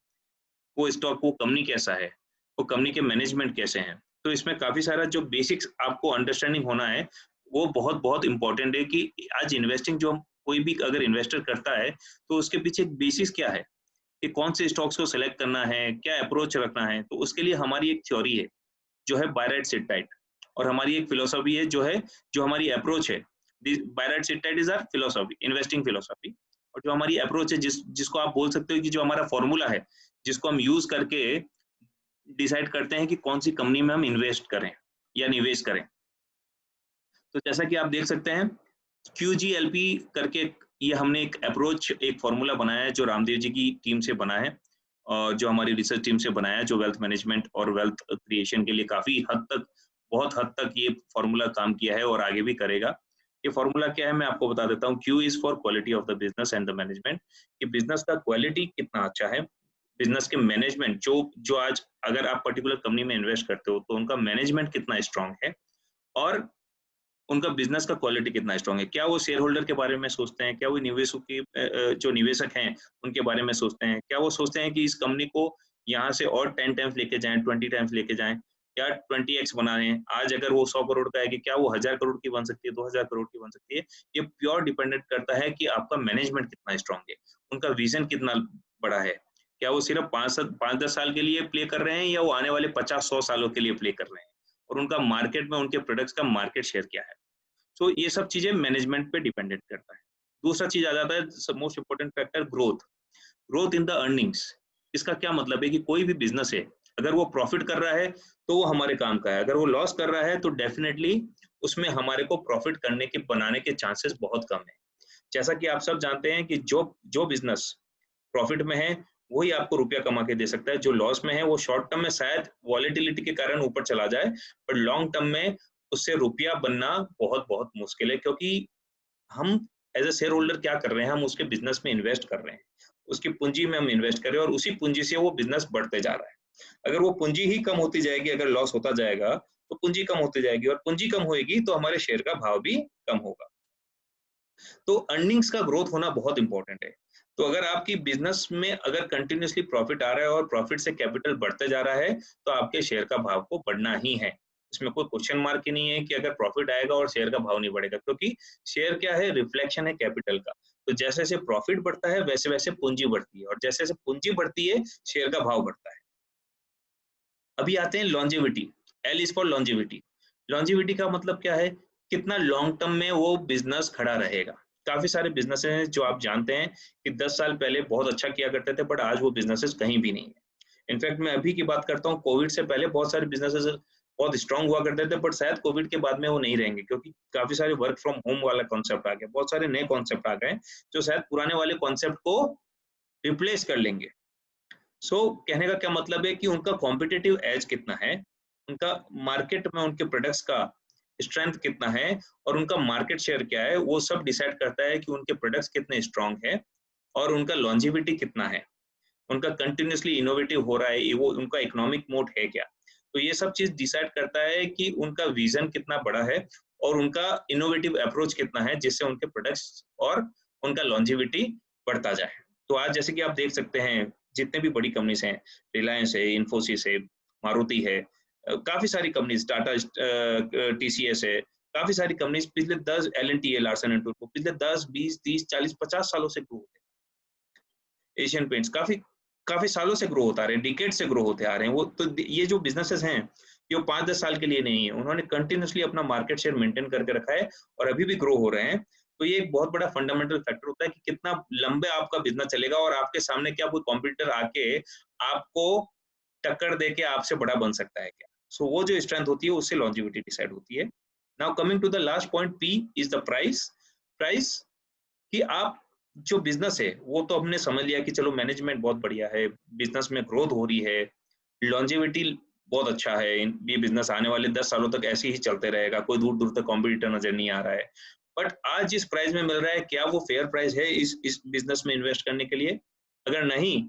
वो स्टॉक, वो कंपनी कैसा है, वो कंपनी के मैनेजमेंट कैसे हैं। तो इसमें काफ़ी सारा जो बेसिक्स आपको अंडरस्टैंडिंग होना है, वो बहुत इम्पोर्टेंट है कि आज इन्वेस्टिंग जो कोई भी अगर इन्वेस्टर करता है, तो उसके पीछे एक बेसिस क्या है, कि कौन से स्टॉक्स को सेलेक्ट करना है, क्या अप्रोच रखना है। तो उसके लिए हमारी एक थ्योरी है, जो है बाय राइट सिट टाइट, और हमारी एक फिलॉसफी है जो है, जो हमारी अप्रोच है। Buy right sit tight is our philosophy, investing philosophy. और जो हमारी अप्रोच है, जिसको आप बोल सकते हो कि जो हमारा फॉर्मूला है, जिसको हम यूज़ करके डिसाइड करते हैं कि कौन-सी कंपनी में हम इन्वेस्ट करें या निवेश करें। तो जैसा कि आप देख सकते हैं, क्यूजीएलपी करके ये हमने एक अप्रोच, एक फॉर्मूला बनाया है, जो रामदेव जी की टीम से बना है और जो हमारी रिसर्च टीम से बनाया है, जो वेल्थ मैनेजमेंट और वेल्थ क्रिएशन के लिए काफ़ी हद तक, बहुत हद तक ये फॉर्मूला काम किया है और आगे भी करेगा। ये फॉर्मूला क्या है, मैं आपको बता देता हूँ। Q is for quality of the business and the management, कि बिज़नेस का क्वालिटी कितना अच्छा है, बिज़नेस के मैनेजमेंट जो जो आज अगर आप पर्टिकुलर कंपनी में इन्वेस्ट करते हो, तो उनका मैनेजमेंट कितना स्ट्रॉन्ग है और उनका बिज़नेस का क्वालिटी कितना स्ट्रॉन्ग है। क्या वो शेयर होल्डर के बारे में सोचते हैं? क्या वो निवेशक की जो निवेशक हैं, उनके बारे में सोचते हैं? क्या वो सोचते हैं कि इस कंपनी को यहाँ से और 10 टाइम्स लेके जाएँ, 20 टाइम्स लेके जाएँ, या 20x बनाएँ? आज अगर वो 100 करोड़ का है, कि क्या वो 1000 करोड़ की बन सकती है, 2000 करोड़ की बन सकती है? ये प्योर डिपेंडेंट करता है कि आपका मैनेजमेंट कितना स्ट्रॉन्ग है, उनका विज़न कितना बड़ा है। क्या वो सिर्फ़ 5-10 साल के लिए प्ले कर रहे हैं, या वो आने वाले 50-100 सालों के लिए प्ले कर रहे हैं? और उनका मार्केट में उनके प्रोडक्ट्स का मार्केट शेयर क्या है? सो ये सब चीजें मैनेजमेंट पे डिपेंडेंट करता है। दूसरा चीज आ जाता है most important factor, growth. Growth in the earnings. इसका क्या मतलब है कि कोई भी बिजनेस है, अगर वो प्रॉफिट कर रहा है तो वो हमारे काम का है, अगर वो लॉस कर रहा है तो डेफिनेटली उसमें हमारे को प्रॉफिट करने के बनाने के चांसेस बहुत कम है। जैसा कि आप सब जानते हैं कि जो जो बिजनेस प्रॉफिट में है, वही आपको रुपया कमा के दे सकता है। जो लॉस में है, वो शॉर्ट टर्म में शायद वॉलेटिलिटी के कारण ऊपर चला जाए, बट लॉन्ग टर्म में उससे रुपया बनना बहुत मुश्किल है, क्योंकि हम एज अ शेयर होल्डर क्या कर रहे हैं, हम उसके बिजनेस में इन्वेस्ट कर रहे हैं, उसकी पूंजी में हम इन्वेस्ट कर रहे हैं, और उसी पूंजी से वो बिजनेस बढ़ते जा रहा है। अगर वो पूंजी ही कम होती जाएगी, अगर लॉस होता जाएगा, तो पूंजी कम होती जाएगी, और पूंजी कम होएगी तो हमारे शेयर का भाव भी कम होगा। तो अर्निंग्स का ग्रोथ होना बहुत इंपॉर्टेंट है। तो अगर आपकी बिजनेस में अगर कंटिन्यूअसली प्रॉफिट आ रहा है और प्रॉफिट से कैपिटल बढ़ते जा रहा है, तो आपके शेयर का भाव को बढ़ना ही है। इसमें कोई क्वेश्चन मार्क ही नहीं है कि अगर प्रॉफिट आएगा और शेयर का भाव नहीं बढ़ेगा, क्योंकि शेयर क्या है, रिफ्लेक्शन है कैपिटल का। तो जैसे जैसे प्रॉफिट बढ़ता है, वैसे वैसे पूंजी बढ़ती है, और जैसे जैसे पूंजी बढ़ती है, शेयर का भाव बढ़ता है। अभी आते हैं longevity. L is for longevity. Longevity का मतलब क्या है, कितना लॉन्ग टर्म में वो बिजनेस खड़ा रहेगा। काफी सारे बिजनेसेस हैं जो आप जानते हैं कि 10 साल पहले बहुत अच्छा किया करते थे, बट आज वो बिजनेसेस कहीं भी नहीं है। इनफैक्ट मैं अभी की बात करता हूँ, कोविड से पहले बहुत सारे बिजनेसेस बहुत स्ट्रांग हुआ करते थे, बट शायद कोविड के बाद में वो नहीं रहेंगे, क्योंकि काफी सारे वर्क फ्रॉम होम वाला कॉन्सेप्ट आ गया, बहुत सारे नए कॉन्सेप्ट आ गए जो शायद पुराने वाले कॉन्सेप्ट को रिप्लेस कर लेंगे। कहने का क्या मतलब है कि उनका कॉम्पिटिटिव एज कितना है, उनका मार्केट में उनके प्रोडक्ट्स का स्ट्रेंथ कितना है, और उनका मार्केट शेयर क्या है, वो सब डिसाइड करता है कि उनके प्रोडक्ट्स कितने स्ट्रांग है और उनका लॉन्जिविटी कितना है, उनका कंटिन्यूअसली इनोवेटिव हो रहा है, वो उनका इकोनॉमिक मोड है क्या। तो ये सब चीज डिसाइड करता है कि उनका विजन कितना बड़ा है और उनका इनोवेटिव अप्रोच कितना है, जिससे उनके प्रोडक्ट्स और उनका लॉन्जिविटी बढ़ता जाए। तो आज जैसे कि आप देख सकते हैं, जितने भी बड़ी कंपनीज हैं, रिलायंस है, इन्फोसिस है, मारुति है, काफ़ी सारी कंपनीज, टाटा टीसीएस है, काफ़ी सारी कंपनीज पिछले 10 एल&टी है, लार्सन एंड टुब्रो, पिछले 10, 20, 30, 40, 50 सालों से ग्रो होते हैं। एशियन पेंट्स काफ़ी काफ़ी सालों से ग्रो होता आ रहे हैं, डिकेड से ग्रो होते आ रहे हैं। वो तो ये जो बिज़नेसेस हैं, ये 5-10 साल के लिए नहीं है। उन्होंने कंटिन्यूअसली अपना मार्केट शेयर मेंटेन करके रखा है और अभी भी ग्रो हो रहे हैं। तो ये एक बहुत बड़ा फंडामेंटल फैक्टर होता है कि कितना लंबे आपका बिज़नेस चलेगा और आपके सामने क्या कोई कॉम्पिटिटर आके आपको टक्कर दे के आपसे बड़ा बन सकता है क्या? सो वो जो स्ट्रेंथ होती है, उससे लॉन्जिविटी डिसाइड होती है। Now coming to the last point, P is the price. Price कि आप जो बिज़नेस है, वो तो हमने समझ लिया कि चलो मैनेजमेंट बहुत बढ़िया है, बिज़नेस में ग्रोथ हो रही है, लॉन्जेविटी बहुत अच्छा है, ये बिज़नेस आने वाले 10 सालों तक ऐसे ही चलते रहेगा, कोई दूर-दूर तक कॉम्पिटिटर नज़र नहीं आ रहा है। बट आज जिस प्राइस में मिल रहा है, क्या वो फेयर प्राइस है इस बिज़नेस में इन्वेस्ट करने के लिए? अगर नहीं,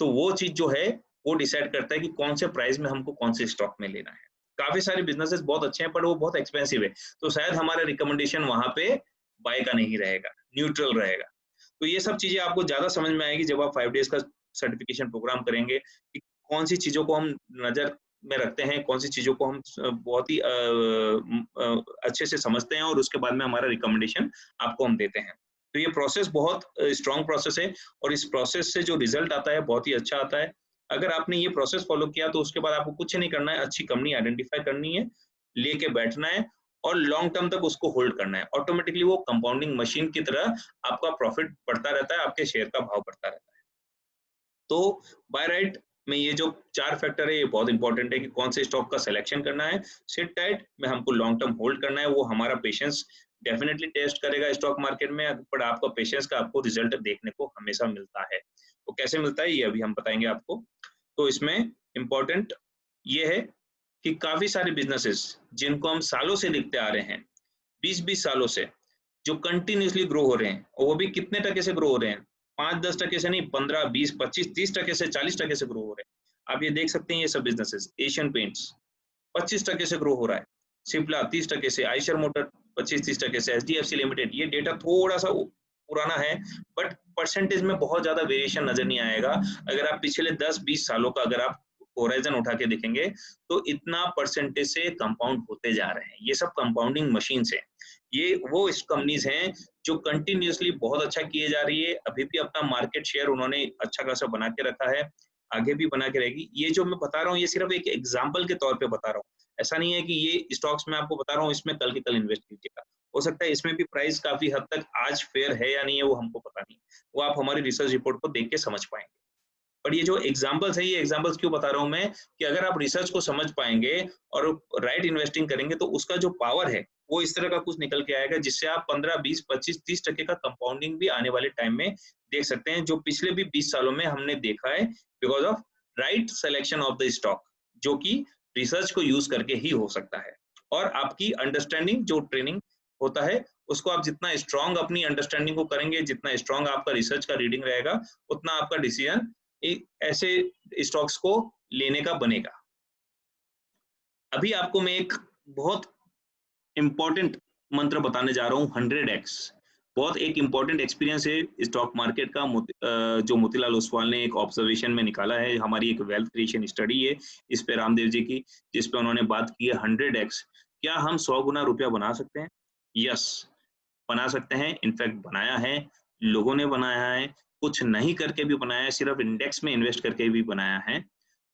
तो वो चीज़ जो है, वो डिसाइड करता है कि कौन से प्राइस में हमको कौन से स्टॉक में लेना है। काफ़ी सारे बिज़नेसेस बहुत अच्छे हैं, पर वो बहुत एक्सपेंसिव है, तो शायद हमारा रिकमेंडेशन वहाँ पे बाय का नहीं रहेगा, न्यूट्रल रहेगा। तो ये सब चीज़ें आपको ज़्यादा समझ में आएगी जब आप 5 डेज़ का सर्टिफिकेशन प्रोग्राम करेंगे कि कौन-सी चीज़ों को हम नज़र में रखते हैं, कौन-सी चीज़ों को हम बहुत ही अच्छे से समझते हैं और उसके बाद में हमारा रिकमेंडेशन आपको हम देते हैं। तो ये प्रोसेस बहुत स्ट्रॉन्ग प्रोसेस है और इस प्रोसेस से जो रिज़ल्ट आता है, बहुत ही अच्छा आता है। अगर आपने ये प्रोसेस फ़ॉलो किया तो उसके बाद आपको कुछ नहीं करना है, अच्छी कंपनी आइडेंटिफ़ाई करनी है, लेके बैठना है और लॉन्ग टर्म तक उसको होल्ड करना है। ऑटोमैटिकली वो कंपाउंडिंग मशीन की तरह आपका प्रॉफिट बढ़ता रहता है, आपके शेयर का भाव बढ़ता रहता है। तो बाय राइट में ये जो 4 फैक्टर है, ये बहुत इंपॉर्टेंट है कि कौन से स्टॉक का सिलेक्शन करना है, सिट टाइट में हमको लॉन्ग टर्म होल्ड करना है, वो हमारा पेशेंस डेफिनिटली टेस्ट करेगा स्टॉक मार्केट में, बट आपका पेशेंस का आपको रिजल्ट देखने को हमेशा मिलता है। तो कैसे मिलता है, ये अभी हम बताएँगे आपको। तो इसमें इम्पोर्टेंट ये है कि काफ़ी सारे बिज़नेसेस जिनको हम सालों से देखते आ रहे हैं, 20-20 सालों से, जो कंटिन्यूअसली ग्रो हो रहे हैं और वो भी कितने टके से ग्रो हो रहे हैं, 5-10% से नहीं, 15, 20, 25, 30% से, 40% से ग्रो हो रहे हैं। आप ये देख सकते हैं, ये सब बिज़नेसेस, एशियन पेंट्स 25% से ग्रो हो रहा है, सिप्ला 30% से, आइशर मोटर 25-30% से, एचडीएफसी लिमिटेड, ये डेटा थोड़ा-सा पुराना है, बट परसेंटेज में बहुत ज़्यादा वेरिएशन नज़र नहीं आएगा। अगर आप पिछले 10-20 सालों का अगर आप होराइज़न उठा के देखेंगे, तो इतना परसेंटेज से कंपाउंड होते जा रहे हैं। ये सब कंपाउंडिंग मशीन्स हैं। ये वो इस कंपनीज़ हैं, जो कंटिन्यूअसली बहुत अच्छा किए जा रही है, अभी भी अपना मार्केट शेयर उन्होंने अच्छा खासा बना के रखा है, आगे भी बना के रहेगी। ये जो मैं बता रहा हूँ, ये सिर्फ एक एग्ज़ाम्पल के तौर पे बता रहा हूँ। ऐसा नहीं है कि ये स्टॉक्स मैं आपको बता रहा हूँ, इसमें कल के कल इन्वेस्ट कीजिएगा। हो सकता है इसमें भी प्राइस काफ़ी हद तक आज फेयर है या नहीं है, वो हमको पता नहीं। वो आप हमारी रिसर्च रिपोर्ट को देख के समझ पाएँगे। बट ये जो एग्जांपल्स है, ये एग्जांपल्स क्यों बता रहा हूँ मैं, कि अगर आप रिसर्च को समझ पाएँगे और राइट इन्वेस्टिंग करेंगे, तो उसका जो पावर है, वो इस तरह का कुछ निकल के आएगा, जिससे आप 15, 20, 25, 30% का कंपाउंडिंग भी आने वाले टाइम में देख सकते हैं, जो पिछले भी 20 सालों में हमने देखा है, because of right selection of the stock, जो कि रिसर्च को यूज़ करके ही हो सकता है। और आपकी अंडरस्टैंडिंग जो ट्रेनिंग होता है, उसको आप जितना स्ट्रॉन्ग अपनी अंडरस्टैंडिंग को करेंगे, जितना स्ट्रॉन्ग आपका रिसर्च का रीडिंग रहेगा, उतना आपका डिसीजन ऐसे स्टॉक्स को लेने का बनेगा। अभी आपको मैं एक बहुत इम्पोर्टेंट मंत्र बताने जा रहा हूँ, 100x। बहुत एक इम्पोर्टेंट एक्सपीरियंस है स्टॉक मार्केट का, जो मोतीलाल ओसवाल ने एक ऑब्जर्वेशन में निकाला है, हमारी एक वेल्थ क्रिएशन स्टडी है इस पे, रामदेव जी की, जिस पे उन्होंने बात की है 100x। क्या हम 100 गुना रुपया बना सकते हैं? यस, बना सकते हैं, इनफैक्ट बनाया है, लोगों ने बनाया है, कुछ नहीं करके भी बनाया है, सिर्फ इंडेक्स में इन्वेस्ट करके भी बनाया है।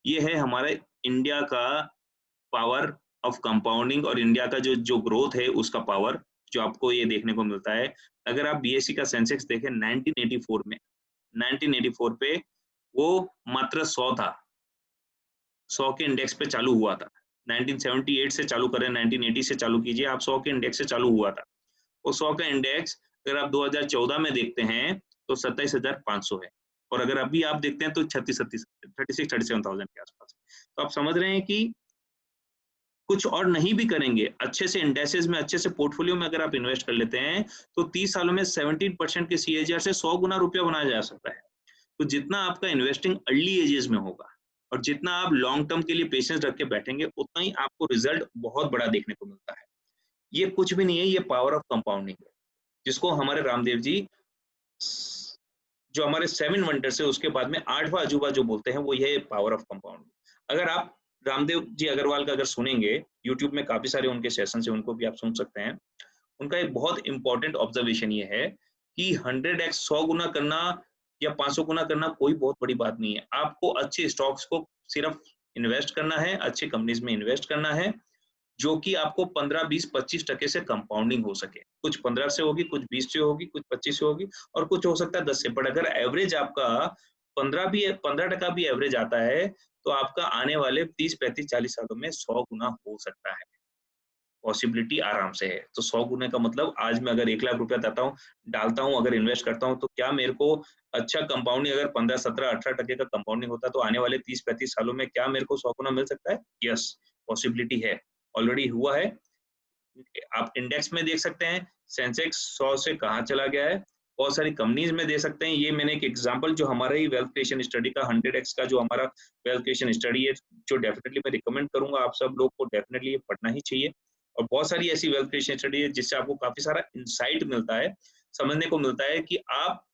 ये है हमारे इंडिया का पावर ऑफ कंपाउंडिंग और इंडिया का जो जो ग्रोथ है उसका पावर, जो आपको ये देखने को मिलता है। अगर आप बीएसई का सेंसेक्स देखें 1984 में, 1984 पे वो मात्र 100 था, 100 के इंडेक्स पे चालू हुआ था। 1978 से चालू करें, 1980 से चालू कीजिए, आप 100 के इंडेक्स से चालू हुआ था। वो 100 का इंडेक्स अगर आप 2014 में देखते हैं तो 27,500 है, और अगर अभी आप देखते हैं तो 36-37,000 के आसपास है। तो आप समझ रहे हैं कि कुछ और नहीं भी करेंगे, अच्छे से इंडेक्सेस में, अच्छे से पोर्टफोलियो में अगर आप इन्वेस्ट कर लेते हैं, तो 30 सालों में 17% के सीएजीआर से 100 गुना रुपया बनाया जा सकता है। तो जितना आपका इन्वेस्टिंग अर्ली एजेस में होगा और जितना आप लॉन्ग टर्म के लिए पेशेंस रख के बैठेंगे, उतना ही आपको रिजल्ट बहुत बड़ा देखने को मिलता है। ये कुछ भी नहीं है, ये पावर ऑफ कंपाउंडिंग है, जिसको हमारे रामदेव जी जो हमारे 7 वंडर्स है उसके बाद में 8वां अजूबा जो बोलते हैं वो ये है पावर ऑफ कंपाउंड। अगर आप रामदेव जी अग्रवाल का अगर सुनेंगे, यूट्यूब में काफी सारे उनके सेशन है, उनको भी आप सुन सकते हैं। उनका एक बहुत इंपॉर्टेंट ऑब्जर्वेशन ये है कि 100x 100 गुना करना या 500 गुना करना कोई बहुत बड़ी बात नहीं है। आपको अच्छे स्टॉक्स को सिर्फ इन्वेस्ट करना है, अच्छी कंपनीज में इन्वेस्ट करना है, जो कि आपको 15, 20, 25% से कंपाउंडिंग हो सके। कुछ 15 से होगी, कुछ 20 से होगी, कुछ 25 से होगी और कुछ हो सकता है 10 से। बट अगर एवरेज आपका 15% भी एवरेज आता है, तो आपका आने वाले 30, 35, 40 सालों में 100 गुना हो सकता है। पॉसिबिलिटी आराम से है। तो 100 गुने का मतलब आज मैं अगर 1 लाख रुपया डालता हूँ, अगर इन्वेस्ट करता हूँ, तो क्या मेरे को अच्छा कंपाउंडिंग अगर 15, 17, 18% का कंपाउंडिंग होता है, तो आने वाले 30, 35 सालों में क्या मेरे को 100 गुना मिल सकता है? यस, पॉसिबिलिटी है। ऑलरेडी हुआ है। आप इंडेक्स में देख सकते हैं, सेंसेक्स 100 से कहाँ चला गया है। बहुत सारी कंपनीज में दे सकते हैं। ये मैंने एक एग्जांपल जो हमारा ही वेल्थ क्रिएशन स्टडी का 100x का जो हमारा वेल्थ क्रिएशन स्टडी है, जो डेफिनेटली मैं रिकमेंड करूंगा आप सब लोग को डेफिनेटली ये पढ़ना ही चाहिए। और बहुत सारी ऐसी वेल्थ क्रिएशन स्टडी है जिससे आपको काफी सारा इंसाइट मिलता है, समझने को मिलता है कि आप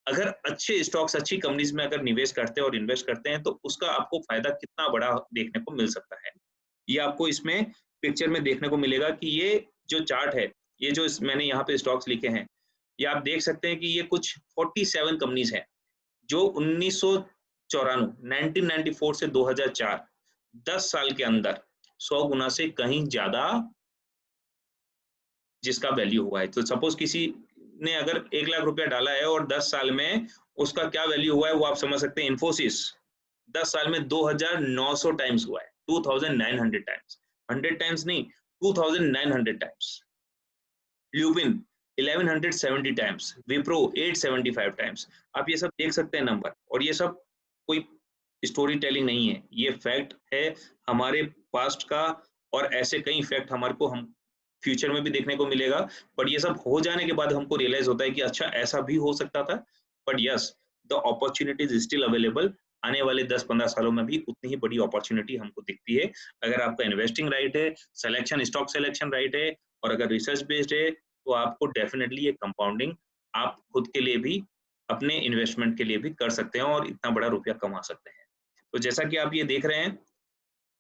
अगर अच्छे स्टॉक्स, अच्छी कंपनीज में अगर निवेश करते हैं और इन्वेस्ट करते हैं, तो उसका आपको फायदा कितना बड़ा देखने को मिल सकता है। ये आपको इसमें पिक्चर में देखने को मिलेगा कि ये जो चार्ट है, ये जो मैंने यहाँ पे स्टॉक्स लिखे हैं, ये आप देख सकते हैं कि ये कुछ 47 कंपनीज हैं जो 1994 से 2004 10 साल के अंदर 100 गुना से कहीं ज्यादा जिसका वैल्यू हुआ है। तो सपोज किसी ने अगर 1 लाख रुपया डाला है और 10 साल में उसका क्या वैल्यू हुआ है वो आप समझ सकते हैं। इन्फोसिस 10 साल में 2900 टाइम्स हुआ है, 2900 टाइम्स, 100 टाइम्स नहीं, 2900 times. Lupin 1170 times, Wipro 875 times. आप ये सब देख सकते हैं नंबर, और ये सब कोई स्टोरी टेलिंग नहीं है, ये फैक्ट है हमारे पास्ट का। और ऐसे कई फैक्ट हमारे को हम फ्यूचर में भी देखने को मिलेगा। बट ये सब हो जाने के बाद हमको रियलाइज होता है कि अच्छा ऐसा भी हो सकता था। But yes, the opportunity is still available. आने वाले 10-15 सालों में भी उतनी ही बड़ी अपॉर्चुनिटी हमको दिखती है, अगर आपका इन्वेस्टिंग राइट है, सिलेक्शन, स्टॉक सिलेक्शन राइट है, और अगर रिसर्च बेस्ड है, तो आपको डेफिनेटली ये कंपाउंडिंग आप खुद के लिए भी, अपने इन्वेस्टमेंट के लिए भी कर सकते हैं और इतना बड़ा रुपया कमा सकते हैं। तो जैसा कि आप ये देख रहे हैं,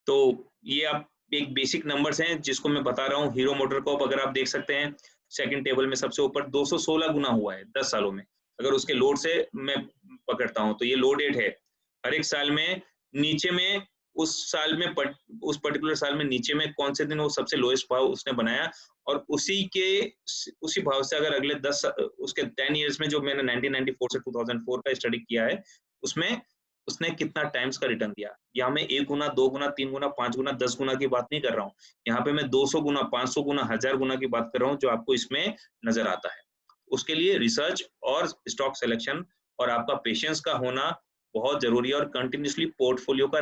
तो ये आप एक बेसिक नंबर्स हैं जिसको मैं बता रहा हूँ। हीरो मोटर कॉर्प अगर आप देख सकते हैं, सेकंड टेबल में सबसे ऊपर 216 गुना हुआ है 10 सालों में। अगर उसके लोड से मैं पकड़ता हूँ, तो ये लोड 8 है। हर एक साल में नीचे में, उस साल में उस पर्टिकुलर साल में नीचे में कौन से दिन वो सबसे लोएस्ट भाव उसने बनाया, और उसी भाव से अगर अगले 10 उसके 10 इयर्स में, जो मैंने 1994 से 2004 का स्टडी किया है, उसमें उसने कितना टाइम्स का रिटर्न दिया। यहाँ मैं 1 गुना, 2 गुना, 3 गुना, 5 गुना, 10 गुना की बात नहीं कर रहा हूँ। यहाँ पे मैं 200 गुना, 500 गुना, 1000 गुना की बात कर रहा हूँ, जो आपको इसमें नजर आता है। उसके लिए रिसर्च और स्टॉक सिलेक्शन और आपका पेशेंस का होना बहुत जरूरी है, और कंटिन्यूसली पोर्टफोलियो का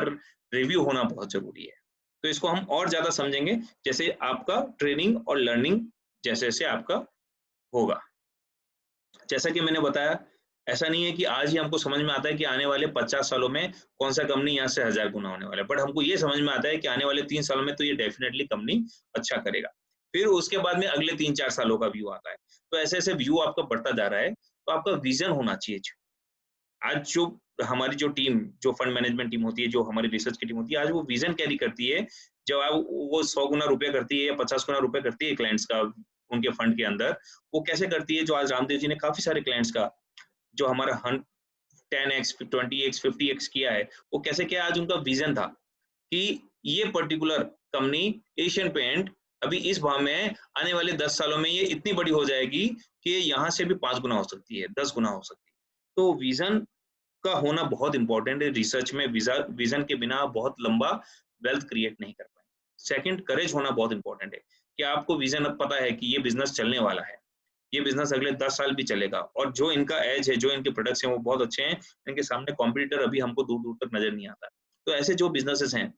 रिव्यू होना बहुत जरूरी है। तो इसको हम और ज्यादा समझेंगे जैसे आपका ट्रेनिंग और लर्निंग जैसे जैसे आपका होगा। जैसा कि मैंने बताया, ऐसा नहीं है कि आज ही हमको समझ में आता है कि आने वाले 50 सालों में कौन सा कंपनी यहाँ से 1000 गुना होने वाला है, बट हमको ये समझ में आता है कि आने वाले 3 सालों में तो ये डेफिनेटली कंपनी अच्छा करेगा। फिर उसके बाद में अगले 3-4 सालों का व्यू आता है। तो ऐसे ऐसे व्यू आपका बढ़ता जा रहा है, तो आपका विजन होना चाहिए। आज जो हमारी जो टीम, जो फंड मैनेजमेंट टीम होती है, जो हमारी रिसर्च की टीम होती है, आज वो विजन कैरी करती है। जब आप वो 100 गुना रुपया करती है या 50 गुना रुपया करती है क्लाइंट्स का उनके फंड के अंदर, वो कैसे करती है? जो आज रामदेव जी ने काफी सारे क्लाइंट्स का जो हमारा 10x, 20x, 50x किया है, वो कैसे किया? आज उनका विजन था कि ये पर्टिकुलर कंपनी एशियन पेंट अभी इस भाव में है, आने वाले 10 सालों में ये इतनी बड़ी हो जाएगी कि यहाँ से भी 5 गुना हो सकती है, 10 गुना हो सकती है। तो विजन का होना बहुत इंपॉर्टेंट है। रिसर्च में विजन के बिना बहुत लंबा वेल्थ क्रिएट नहीं कर पाएंगे। सेकंड, करेज होना बहुत इंपॉर्टेंट है कि आपको विजन अब पता है कि ये बिजनेस चलने वाला है, ये बिजनेस अगले 10 साल भी चलेगा, और जो इनका एज है, जो इनके प्रोडक्ट्स हैं वो बहुत अच्छे हैं, इनके सामने कॉम्पिटिटर अभी हमको दूर दूर तक नजर नहीं आता। तो ऐसे जो बिजनेसेस हैं,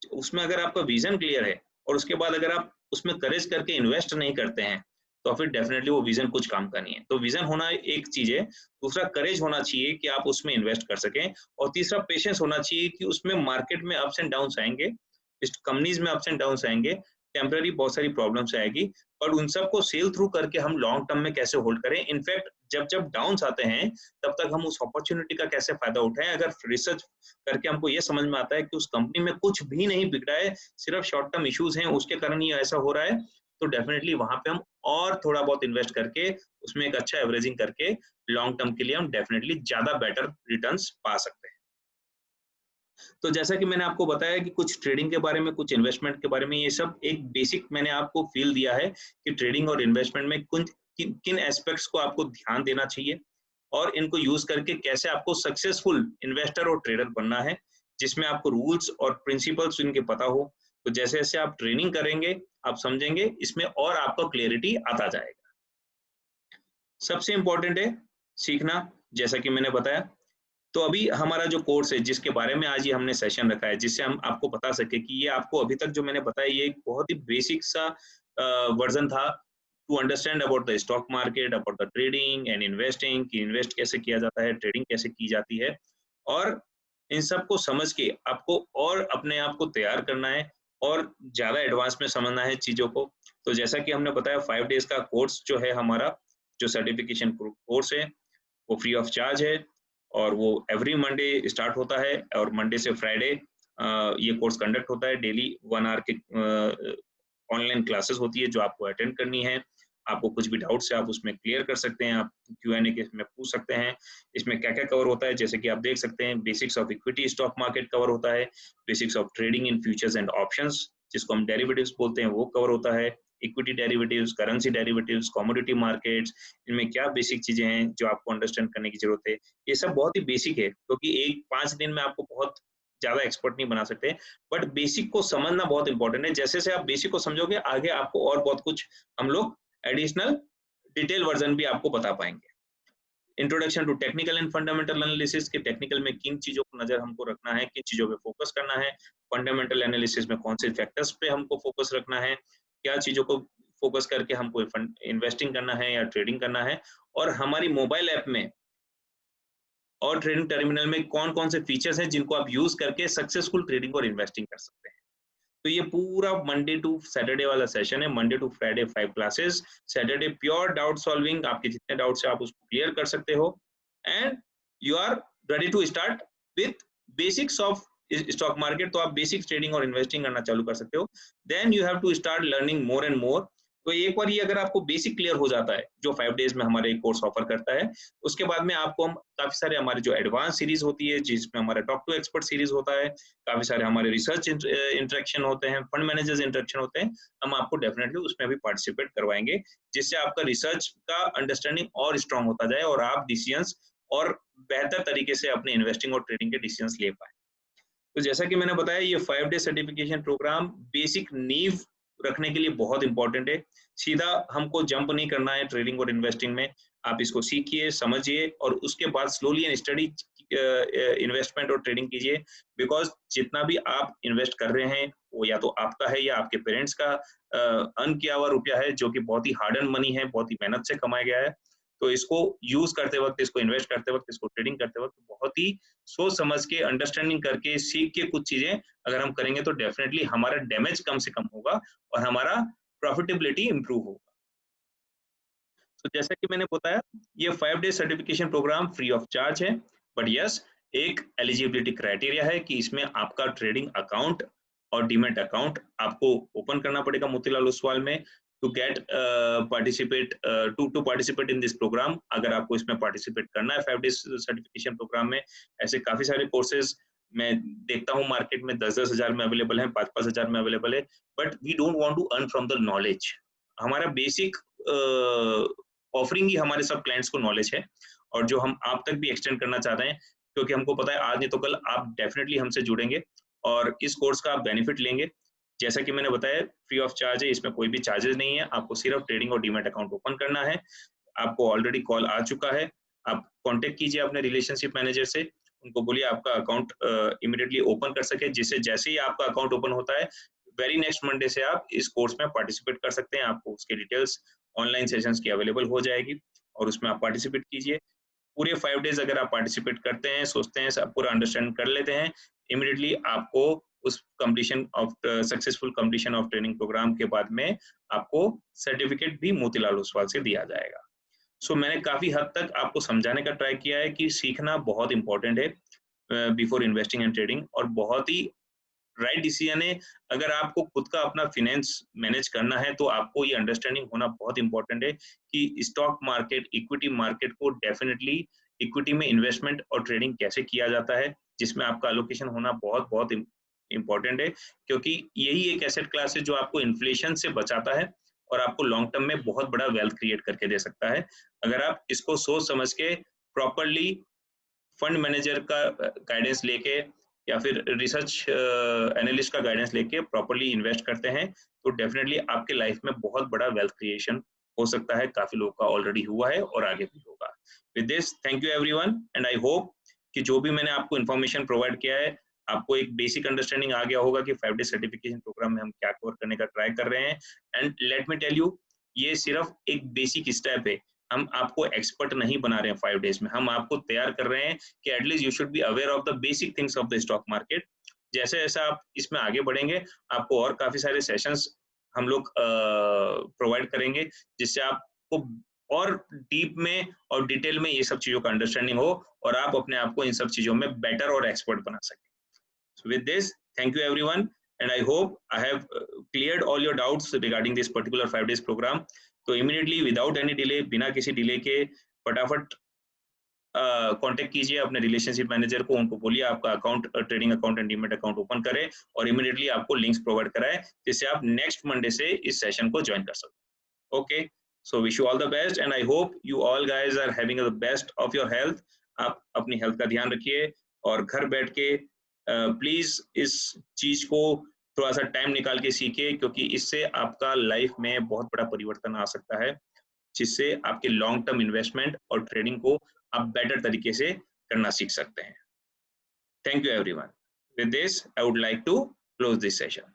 उसमें अगर आपका विजन क्लियर है और उसके बाद अगर आप उसमें करेज करके इन्वेस्ट नहीं करते हैं, तो फिर डेफिनेटली वो विजन कुछ काम का नहीं है। तो विजन होना एक चीज है, दूसरा करेज होना चाहिए कि आप उसमें इन्वेस्ट कर सकें, और तीसरा पेशेंस होना चाहिए कि उसमें मार्केट में अप्स एंड डाउन आएंगे, इस कंपनीज में अप्स एंड डाउन आएंगे, टेम्पररी बहुत सारी प्रॉब्लम्स आएगी, पर उन सबको सेल थ्रू करके हम लॉन्ग टर्म में कैसे होल्ड करें, इनफैक्ट जब जब डाउन्स आते हैं तब तक हम उस अपॉर्चुनिटी का कैसे फायदा उठाएं। अगर रिसर्च करके हमको ये समझ में आता है कि उस कंपनी में कुछ भी नहीं बिगड़ा है, सिर्फ शॉर्ट टर्म इश्यूज हैं, उसके कारण ये ऐसा हो रहा है, तो डेफिनेटली वहां पे हम और थोड़ा बहुत इन्वेस्ट करके उसमें एक अच्छा एवरेजिंग करके लॉन्ग टर्म के लिए हम डेफिनेटली ज्यादा बेटर रिटर्न्स पा सकते हैं। तो जैसा कि मैंने आपको बताया कि कुछ ट्रेडिंग के बारे में, कुछ इन्वेस्टमेंट के बारे में, ये सब एक बेसिक मैंने आपको फील दिया है कि ट्रेडिंग और इन्वेस्टमेंट में किन एस्पेक्ट्स को आपको ध्यान देना चाहिए और इनको यूज करके कैसे आपको सक्सेसफुल इन्वेस्टर और ट्रेडर बनना है, जिसमें आपको रूल्स और प्रिंसिपल्स इनके पता हो। तो जैसे जैसे आप ट्रेनिंग करेंगे, आप समझेंगे, इसमें और आपको क्लियरिटी आता जाएगा। सबसे इंपॉर्टेंट है सीखना, जैसा कि मैंने बताया। तो अभी हमारा जो कोर्स है, जिसके बारे में आज ये हमने सेशन रखा है, जिससे हम आपको बता सके कि ये आपको अभी तक जो मैंने बताया ये एक बहुत ही बेसिक सा वर्जन था to understand about the stock market, about the trading and investing, कि इन्वेस्ट कैसे किया जाता है, ट्रेडिंग कैसे की जाती है, और इन सब को समझ के आपको और अपने आप को तैयार करना है और ज्यादा एडवांस में समझना है चीजों को। तो जैसा कि हमने बताया 5 डेज का कोर्स जो है हमारा, जो सर्टिफिकेशन कोर्स है, वो फ्री ऑफ चार्ज है और वो एवरी मंडे स्टार्ट होता है और मंडे से फ्राइडे ये कोर्स कंडक्ट होता है। डेली 1 आवर के ऑनलाइन क्लासेस होती है जो आपको अटेंड करनी है। आपको कुछ भी डाउट्स है आप उसमें क्लियर कर सकते हैं, आप Q&A के इसमें पूछ सकते हैं। इसमें क्या क्या कवर होता है, जैसे कि आप देख सकते हैं, basics of equity stock market cover होता है, basics of trading in futures and options, जिसको हम डेरिवेटिव्स बोलते हैं, वो कवर होता है, equity derivatives, currency derivatives, commodity markets, इनमें क्या बेसिक चीजें हैं जो आपको अंडरस्टैंड करने की जरूरत है। ये सब बहुत ही बेसिक है, क्योंकि एक 5 दिन में आपको बहुत ज्यादा एक्सपर्ट नहीं बना सकते, बट बेसिक को समझना बहुत इंपॉर्टेंट है। जैसे जैसे आप बेसिक को समझोगे, आगे आपको और बहुत कुछ हम लोग एडिशनल डिटेल वर्जन भी आपको बता पाएंगे। Introduction to technical and fundamental analysis, के टेक्निकल में किन चीजों को नजर हमको रखना है, किन चीजों पे फोकस करना है, फंडामेंटल एनालिसिस में कौन से फैक्टर्स पे हमको फोकस रखना है, क्या चीजों को फोकस करके हमको इन्वेस्टिंग करना है या ट्रेडिंग करना है, और हमारी मोबाइल ऐप में और ट्रेडिंग टर्मिनल में कौन कौन से फीचर्स हैं जिनको आप यूज करके सक्सेसफुल ट्रेडिंग और इन्वेस्टिंग कर सकते हैं। तो ये पूरा मंडे टू सैटरडे वाला सेशन है, Monday to Friday 5 classes, Saturday pure doubt solving, आपके जितने डाउट्स है आप उसको क्लियर कर सकते हो, and you are ready to start with basics of stock market. तो आप बेसिक ट्रेडिंग और इन्वेस्टिंग करना चालू कर सकते हो। Then you have to start learning more and more. तो एक बार ये अगर आपको बेसिक क्लियर हो जाता है, जो 5 डेज में हमारे कोर्स ऑफर करता है, उसके बाद में आपको हम काफी सारे हमारे जो एडवांस सीरीज होती है, जिसमें हमारा टॉक टू एक्सपर्ट सीरीज होता है, काफी सारे हमारे रिसर्च इंटरेक्शन होते हैं, फंड मैनेजर्स इंटरेक्शन होते हैं, हम आपको डेफिनेटली उसमें भी पार्टिसिपेट करवाएंगे, जिससे आपका रिसर्च का अंडरस्टैंडिंग और स्ट्रांग होता जाए और आप डिसीजंस और बेहतर तरीके से अपने इन्वेस्टिंग और ट्रेडिंग के डिसीजंस ले पाए। तो जैसा कि मैंने बताया, ये 5 डे सर्टिफिकेशन प्रोग्राम बेसिक नींव रखने के लिए बहुत इंपॉर्टेंट है। सीधा हमको जंप नहीं करना है ट्रेडिंग और इन्वेस्टिंग में। आप इसको सीखिए, समझिए और उसके बाद स्लोली एंड स्टडी इन्वेस्टमेंट और ट्रेडिंग कीजिए, बिकॉज जितना भी आप इन्वेस्ट कर रहे हैं वो या तो आपका है या आपके पेरेंट्स का अर्न किया हुआ रुपया है, जो कि बहुत ही हार्ड अर्न मनी है, बहुत ही मेहनत से कमाया गया है। तो इसको यूज करते वक्त, इसको इन्वेस्ट करते वक्त, इसको ट्रेडिंग करते वक्त बहुत ही सोच समझ के, अंडरस्टैंडिंग करके, सीख के कुछ चीजें अगर हम करेंगे तो डेफिनेटली हमारा डैमेज कम से कम होगा और हमारा प्रॉफिटेबिलिटी इंप्रूव होगा। तो जैसा कि मैंने बताया, ये 5 day certification program free of charge है, बट यस, एक एलिजिबिलिटी क्राइटेरिया है कि इसमें आपका ट्रेडिंग अकाउंट और डीमैट अकाउंट आपको ओपन करना पड़ेगा मोतीलाल ओसवाल में to get participate to participate in this program. अगर आपको इसमें पार्टिसिपेट करना है 5 डेज सर्टिफिकेशन प्रोग्राम में, ऐसे काफी सारे कोर्सेज मैं देखता हूँ मार्केट में 10-10 हजार में अवेलेबल है, 5-5 हजार में अवेलेबल है, but we don't want to earn from the knowledge. हमारा बेसिक ऑफरिंग ही हमारे सब क्लाइंट्स को नॉलेज है, और जो हम आप तक भी एक्सटेंड करना चाहते हैं, क्योंकि हमको पता है आज नहीं तो कल आप डेफिनेटली हमसे जुड़ेंगे और इस कोर्स का आप बेनिफिट लेंगे। जैसा कि मैंने बताया, फ्री ऑफ चार्ज है, इसमें कोई भी चार्जेस नहीं है, आपको सिर्फ ट्रेडिंग और डीमैट अकाउंट ओपन करना है। आपको ऑलरेडी कॉल आ चुका है, आप कांटेक्ट कीजिए अपने रिलेशनशिप मैनेजर से, उनको बोलिए आपका अकाउंट इमीडिएटली ओपन कर सके, जिससे जैसे ही आपका अकाउंट ओपन होता है, वेरी नेक्स्ट मंडे से आप इस कोर्स में पार्टिसिपेट कर सकते हैं। आपको उसके डिटेल्स ऑनलाइन सेशंस की अवेलेबल हो जाएगी और उसमें आप पार्टिसिपेट कीजिए। पूरे 5 डेज अगर आप पार्टिसिपेट करते हैं, सोचते हैं, सब पूरा अंडरस्टैंड कर लेते हैं, इमीडिएटली आपको उस completion of successful completion of training program के बाद में आपको सर्टिफिकेट भी मोतीलाल ओसवाल से दिया जाएगा। सो मैंने काफी हद तक आपको समझाने का ट्राई किया है कि सीखना बहुत इंपॉर्टेंट है बिफोर इन्वेस्टिंग एंड ट्रेडिंग, और बहुत ही राइट डिसीजन है। अगर आपको खुद का अपना फाइनेंस मैनेज करना है तो आपको ये अंडरस्टैंडिंग होना बहुत इंपॉर्टेंट है कि स्टॉक मार्केट, इक्विटी मार्केट को डेफिनेटली इक्विटी में इन्वेस्टमेंट और ट्रेडिंग कैसे किया जाता है, जिसमें आपका एलोकेशन होना बहुत बहुत इंपॉर्टेंट है, क्योंकि यही एक एसेट क्लास है जो आपको इन्फ्लेशन से बचाता है और आपको लॉन्ग टर्म में बहुत बड़ा वेल्थ क्रिएट करके दे सकता है। अगर आप इसको सोच समझ के प्रॉपरली फंड मैनेजर का गाइडेंस लेके या फिर रिसर्च एनालिस्ट का गाइडेंस लेके प्रॉपरली इन्वेस्ट करते हैं तो डेफिनेटली आपके लाइफ में बहुत बड़ा वेल्थ क्रिएशन हो सकता है। काफी लोगों का ऑलरेडी हुआ है और आगे भी होगा। With this thank you everyone, and I hope कि जो भी मैंने आपको इन्फॉर्मेशन प्रोवाइड किया है आपको एक बेसिक अंडरस्टैंडिंग आ गया होगा कि 5 डे सर्टिफिकेशन प्रोग्राम में हम क्या कवर करने का ट्राई कर रहे हैं। And let me tell you, ये सिर्फ एक बेसिक स्टेप है। हम आपको एक्सपर्ट नहीं बना रहे हैं 5 डेज में, हम आपको तैयार कर रहे हैं कि at least you should be aware of the basic things of the stock market. जैसे जैसे आप इसमें आगे बढ़ेंगे आपको और काफी सारे सेशंस हम लोग प्रोवाइड करेंगे जिससे आपको और डीप में और डिटेल में ये सब चीजों का अंडरस्टैंडिंग हो और आप अपने आप को इन सब चीजों में बेटर और एक्सपर्ट बना सकें। So with this, thank you everyone, and I hope I have cleared all your doubts regarding this particular 5 days program. तो immediately without any delay, बिना किसी डिले के फटाफट कांटेक्ट कीजिए अपने रिलेशनशिप मैनेजर को, उनको बोलिए आपका account, trading account and demat account open करें और इमीडिएटली आपको लिंक्स प्रोवाइड कराए जिससे आप नेक्स्ट मंडे से इस सेशन को ज्वाइन कर सको। Okay, so wish you all the best and I hope you all guys are having the best of your health. आप अपनी हेल्थ का ध्यान रखिए और घर बैठ के प्लीज इस चीज को थोड़ा सा टाइम निकाल के सीखिए, क्योंकि इससे आपका लाइफ में बहुत बड़ा परिवर्तन आ सकता है, जिससे आपके लॉन्ग टर्म इन्वेस्टमेंट और ट्रेडिंग को आप बेटर तरीके से करना सीख सकते हैं। Thank you everyone. With this I would like to close this session.